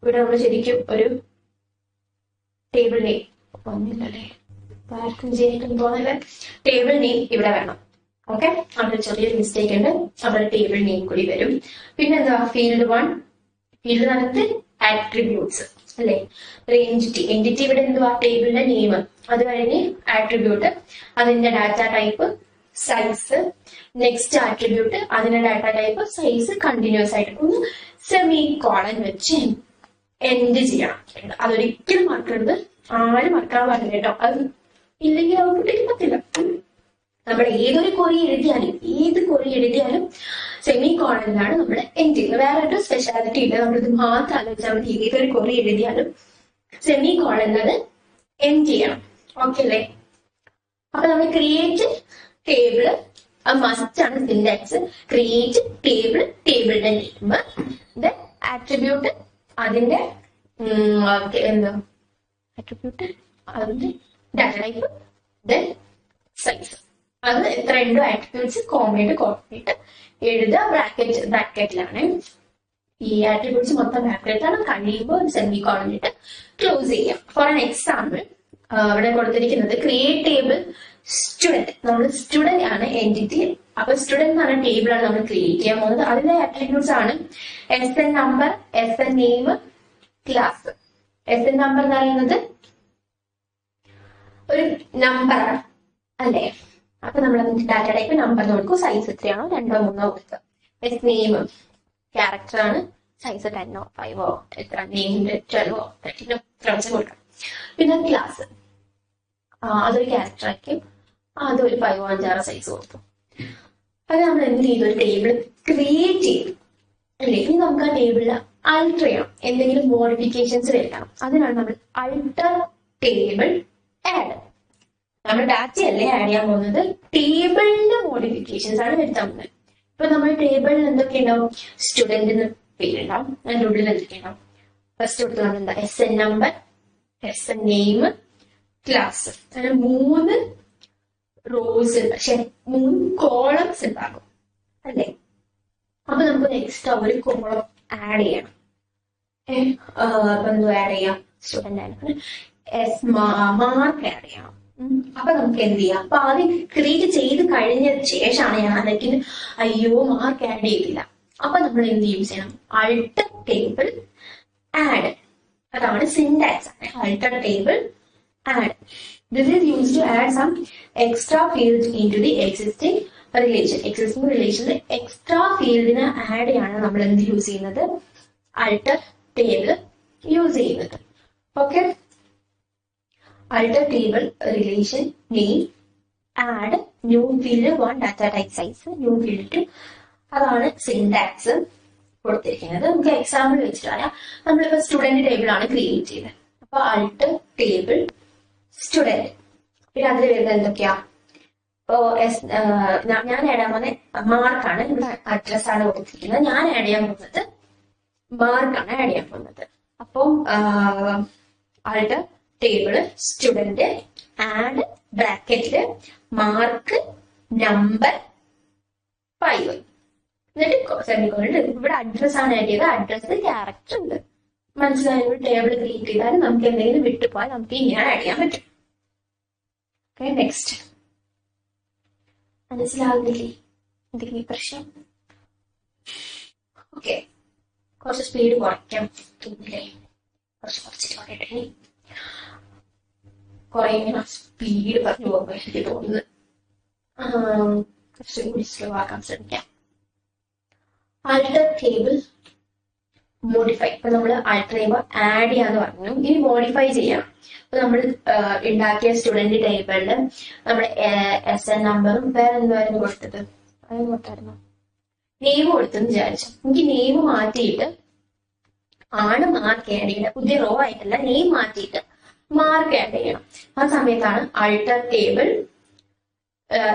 Speaker 1: ഇവിടെ നമ്മൾ ശരിക്കും ഒരു ടേബിൾ നെയിം ഒന്നില്ലല്ലേ, ആർക്കും ചെയ്യാൻ പോകുന്നില്ല. ടേബിൾ നെയിം ഇവിടെ വേണം. ഓക്കെ, അവിടെ ചെറിയൊരു മിസ്റ്റേക്ക് ഉണ്ട്. അവിടെ ടേബിൾ നെയിം കൂടി വരും. പിന്നെ എന്താ? ഫീൽഡ് 1, ഫീൽഡിനകത്ത് ആട്രിബ്യൂട്ട്സ് അല്ലെ? ഒരു എൻറ്റിറ്റി ഇവിടെ എന്തുവാ? ടേബിളിന്റെ നെയിം. അത് കഴിഞ്ഞ് ആട്രിബ്യൂട്ട്, അതിന്റെ data type, size. Next attribute, അതിന്റെ ഡാറ്റ ടൈപ്പ്, സൈസ്. കണ്ടിന്യൂസ് ആയിട്ട് ഒന്ന് സെമി കോളൻ വെച്ച് എൻഡ് ചെയ്യണം. അതൊരിക്കലും മറക്കരുത്, ആരും മറക്കാൻ പാടില്ല കേട്ടോ. അത് ഇല്ലെങ്കിൽ ഔട്ട്പുട്ട് കിട്ടത്തില്ല. നമ്മൾ ഏത് കൊറി എഴുതിയാലും സെമി കോളനിലാണ് നമ്മൾ എൻഡ് ചെയ്യുന്നത്. വേറെ ഒരു സ്പെഷ്യാലിറ്റി ഇല്ല, നമ്മളിത് മാത്രം ആലോചിച്ചാൽ മതി. ഏതൊരു കൊറി എഴുതിയാലും സെമി കോളനിൽ എൻഡ് ചെയ്യണം. ഓക്കെ അല്ലേ? അപ്പൊ നമ്മൾ ക്രിയേറ്റ് ടേബിള് മസ്റ്റ് ആണ് സിന്റാക്സ്. ക്രിയേറ്റ് ടേബിൾ, ടേബിളിന്റെ നെയിം, ദെൻ ആട്രിബ്യൂട്ട്, അതിന്റെ എന്താ ആട്രിബ്യൂട്ട്, അതിന്റെ ഡാറ്റ ടൈപ്പ്, ദെൻ സൈസ്. അത് രണ്ടും ആട്രിബ്യൂട്ട്സ് കോമയായിട്ട് കോർഡിനേറ്റ് എഴുതുക. ബ്രാക്കറ്റിലാണ്. ഈ ആട്രിബ്യൂട്ട്സ് മൊത്തം ബ്രാക്കറ്റാണ്. കഴിയുമ്പോൾ സെമി കോർഡിനേറ്റ് ക്ലോസ് ചെയ്യാം. ഫോർ ആൻ എക്സാമ്പിൾ ഇവിടെ കൊടുത്തിരിക്കുന്നത് ക്രിയേറ്റ് ടേബിൾ സ്റ്റുഡന്റ്. നമ്മൾ സ്റ്റുഡന്റ് ആണ് എൻറ്റിറ്റി. അപ്പൊ സ്റ്റുഡന്റ് എന്ന് പറഞ്ഞ ടേബിൾ ആണ് നമ്മൾ ക്രിയേറ്റ് ചെയ്യാൻ പോകുന്നത്. അതിന്റെ ആട്രിബ്യൂട്ട്സ് ആണ് SN number, SN name, class. SN number എന്ന് പറയുന്നത് ഒരു നമ്പറാണ് അല്ലേ? അപ്പൊ നമ്മൾ അതിന്റെ ഡാറ്റ ടൈപ്പ് നമ്പർ കൊടുക്കും. സൈസ് എത്രയാണോ 2 3 കൊടുക്കുക. S നെയിം ക്യാരക്ടർ ആണ്. സൈസ് 10 5 എത്ര, നെയിമിന്റെ 12 13 എത്ര കൊടുക്കാം. പിന്നെ ക്ലാസ്, അതൊരു ക്യാരക്ടർ ആയിരിക്കും. അതൊരു 5 5 സൈസ് കൊടുക്കും. അത് നമ്മൾ എന്ത് ചെയ്തു? ഒരു ടേബിൾ ക്രിയേറ്റ് ചെയ്തു അല്ലേ? ഇനി നമുക്ക് ആ ടേബിളിൽ അൾട്ടർ ചെയ്യണം, എന്തെങ്കിലും മോഡിഫിക്കേഷൻസ് വരുത്തണം. അതിനാണ് നമ്മൾ അൾട്ടർ ടേബിൾ ആഡ്. നമ്മൾ ഡാറ്റയല്ലേ ആഡ് ചെയ്യാൻ പോകുന്നത്, ടേബിളിന്റെ മോഡിഫിക്കേഷൻസ് ആണ് വരുത്താൻ പോകുന്നത്. ഇപ്പൊ നമ്മൾ ടേബിളിൽ എന്തൊക്കെ ഉണ്ടാവും? സ്റ്റുഡന്റിന് പേരുണ്ടാവും. അതിൻ്റെ ഉള്ളിൽ എന്തൊക്കെ ഉണ്ടാവും? ഫസ്റ്റ് കൊടുത്ത് നമ്മൾ എന്താ? SN number, SN name, class. അങ്ങനെ 3 റോസ് ഉണ്ട്, പക്ഷെ 3 കോളംസ് ഉണ്ടാകും അല്ലേ? അപ്പൊ നമുക്ക് എക്സ്ട്രാ ഒരു കോളം ആഡ് ചെയ്യണം. അപ്പൊ എന്തോ ആഡ് ചെയ്യാം? സ്റ്റുഡന്റ് ആണ്. മാർക്ക് ആഡ് ചെയ്യണം. അപ്പൊ നമുക്ക് എന്ത് ചെയ്യാം? അപ്പൊ ആദ്യം ക്രിയേറ്റ് ചെയ്ത് കഴിഞ്ഞ ശേഷമാണ് ഞാൻ ആലോചിക്കുന്നത്, അയ്യോ മാർക്ക് ആഡ് ചെയ്തില്ല. അപ്പൊ നമ്മൾ എന്ത് യൂസ് ചെയ്യണം? Alter table add. അതാണ് syntax. Alter table add. This is used to add some extra fields into the existing relation. Existing relation extra field നെ ആഡ് ചെയ്യാണ് നമ്മൾ എന്ത് യൂസ് ചെയ്യുന്നത്? അൾട്ടർ ടേബിൾ യൂസ് ചെയ്യുന്നത്. Okay, alter table relation name, add new field one data type size, new field 2. അതാണ് syntax കൊടുത്തിരിക്കുന്നത്. നമുക്ക് example വെച്ചിട്ട് പറയാം. നമ്മളിപ്പോ സ്റ്റുഡന്റ് ടേബിൾ ആണ് ക്രിയേറ്റ് ചെയ്തത്. അപ്പൊ alter table സ്റ്റുഡന്റ്, പിന്നെ അതിൽ വരുന്നത് എന്തൊക്കെയാ? ഇപ്പോ ഞാൻ ആഡ് ചെയ്യാൻ പോകുന്നത് മാർക്കാണ്. ഇവിടെ അഡ്രസ് ആണ് കൊടുത്തിരിക്കുന്നത്. ഞാൻ ആഡ് ചെയ്യാൻ പോകുന്നത് മാർക്കാണ് ആഡ് ചെയ്യാൻ പോകുന്നത്. അപ്പം ആൾട്ടർ ടേബിള് സ്റ്റുഡന്റ് ആഡ് ബ്രാക്കറ്റില് മാർക്ക് നമ്പർ 5 എന്നിട്ട് സെമിക്കോളൻ. ഇവിടെ അഡ്രസ് ആണ് ആഡ് ചെയ്തത്. അഡ്രസ് ക്യാരക്ടർ ഉണ്ട്. മനസ്സിലായ ടേബിൾ ക്രിയേറ്റ് ചെയ്താൽ നമുക്ക് എന്തെങ്കിലും വിട്ടുപോയാൽ നമുക്ക് ഇങ്ങനെ ആഡ് ചെയ്യാൻ പറ്റും. Okay, next. മനസ്സിലാകുന്നില്ലേ എന്തെങ്കിലും പ്രശ്നം? ഓക്കെ, കുറച്ച് സ്പീഡ് കുറയ്ക്കാം തോന്നില്ലേ? കുറച്ചിട്ട് പറയട്ടെ. കുറെ ഇങ്ങനെ സ്പീഡ് പറഞ്ഞു പോകുമ്പോ എനിക്ക് തോന്നുന്നത് കുറച്ചുകൂടി സ്ലോ ആക്കാൻ ശ്രമിക്കാം. Alter table modify. ഇപ്പൊ നമ്മൾ ആൾട്ടർ ചെയ്യുമ്പോൾ ആഡ് ചെയ്യാന്ന് പറഞ്ഞു. ഇനി മോഡിഫൈ ചെയ്യണം. ഇപ്പൊ നമ്മൾ ഉണ്ടാക്കിയ സ്റ്റുഡന്റ് ടേബിളില് നമ്മുടെ SN നമ്പറും വേറെ എന്തായിരുന്നു കൊടുത്തത്? അത് കൊടുത്തായിരുന്നു. നെയിം കൊടുത്തെന്ന് വിചാരിച്ചു. എനിക്ക് നെയിം മാറ്റിയിട്ട് ആണ് മാർക്ക് ആഡ് ചെയ്യണം. പുതിയ റോ ആയിട്ടല്ല, നെയിം മാറ്റിയിട്ട് മാർക്ക് ആഡ് ചെയ്യണം. ആ സമയത്താണ് ആൾട്ടർ ടേബിൾ.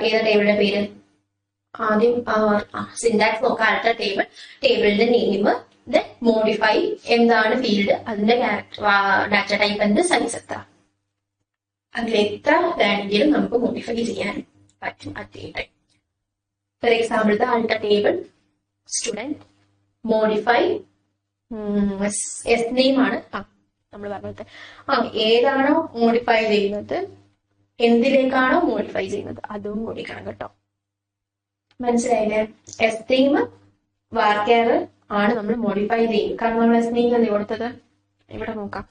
Speaker 1: ഏതാ ടേബിളിന്റെ പേര്? ആദ്യം സിൻടാക്സ് നോക്കാം. ആൾട്ടർ ടേബിൾ, ടേബിളിന്റെ നെയിം, ദെൻ മോഡിഫൈ, എന്താണ് ഫീൽഡ്, അതിന്റെ ഡാറ്റ ടൈപ്പ് എന്ത്, സൈസ് എത്ര. അതിൽ എത്ര വേണമെങ്കിലും നമുക്ക് മോഡിഫൈ ചെയ്യാൻ പറ്റും at a time. For example alter table student modify name ആണ് നമ്മൾ പറഞ്ഞത്. ഏതാണോ മോഡിഫൈ ചെയ്യുന്നത്, എന്തിലേക്കാണോ മോഡിഫൈ ചെയ്യുന്നത് അതും കൊടുക്കണം കേട്ടോ. മനസ്സിലായില്ലേ? നെയിം വാർക്കർ ആണ് നമ്മൾ മോഡിഫൈ ചെയ്യും. കാരണം നമ്മൾ നെയിം അല്ലേ കൊടുത്തത്. ഇവിടെ നോക്കാം.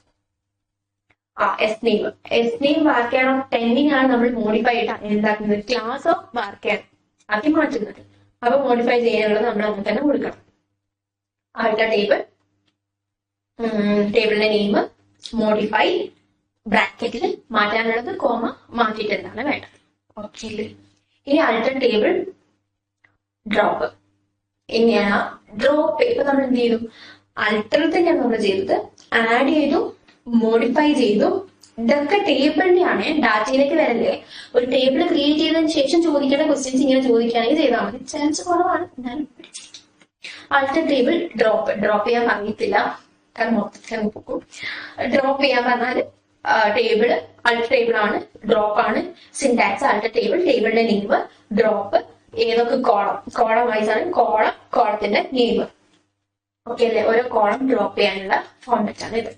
Speaker 1: നെയിം വാർക്കർ ഓഫ് 10 ആണ് നമ്മൾ മോഡിഫൈ എന്താക്കുന്നത്, ക്ലാസ് ഓഫ് വാർക്കർ ആക്കി മാറ്റുന്നത്. അപ്പൊ മോഡിഫൈ ചെയ്യാനുള്ളത് നമ്മൾ അങ്ങനെ തന്നെ കൊടുക്കണം. ആൾട്ടർ ടേബിൾ, ടേബിളിന്റെ നെയിം, മോഡിഫൈ, ബ്രാക്കറ്റിൽ മാറ്റാനുള്ളത് കോമ മാറ്റിയിട്ട് എന്താണ് വേണ്ടത്. ഓക്കെ, ഇനി ആൾട്ടർ ടേബിൾ ഡ്രോപ്പ്. എങ്ങനെയാണ് ഡ്രോപ്പ്? ഇപ്പൊ നമ്മൾ എന്ത് ചെയ്തു? ആൾട്ടർ തന്നെയാണ് നമ്മൾ ചെയ്തത്. ആഡ് ചെയ്തു, മോഡിഫൈ ചെയ്തു. ഇതൊക്കെ ടേബിളിന്റെ ആണ്, ഡാറ്റയിലേക്ക് വരല്ലേ. ഒരു ടേബിൾ ക്രിയേറ്റ് ചെയ്തതിനു ശേഷം ചോദിക്കേണ്ട ക്വസ്റ്റ്യൻസ് ഇങ്ങനെ ചോദിക്കുകയാണെങ്കിൽ ചെയ്താൽ മതി. ചാൻസ് കുറവാണ്. ആൾട്ടർ ടേബിൾ ഡ്രോപ്പ് ചെയ്യാൻ പറഞ്ഞിട്ടില്ല, കാരണം മൊത്തത്തിൽ പോകും. ഡ്രോപ്പ് ചെയ്യാൻ പറഞ്ഞാല് ടേബിള് ആൾട്ടർ ടേബിൾ ആണ്, ഡ്രോപ്പ് ആണ്. സിൻടാക്സ് ആൾട്ടർ ടേബിൾ, ടേബിളിന്റെ നെയിം, ഡ്രോപ്പ്. ഏതൊക്കെ കോളം വൈസ് ആണ്, കോളത്തിന്റെ നെയിം. ഓക്കെ അല്ലേ? ഓരോ കോളം ഡ്രോപ്പ് ചെയ്യാനുള്ള ഫോർമാറ്റ് ആണ് ഇത്.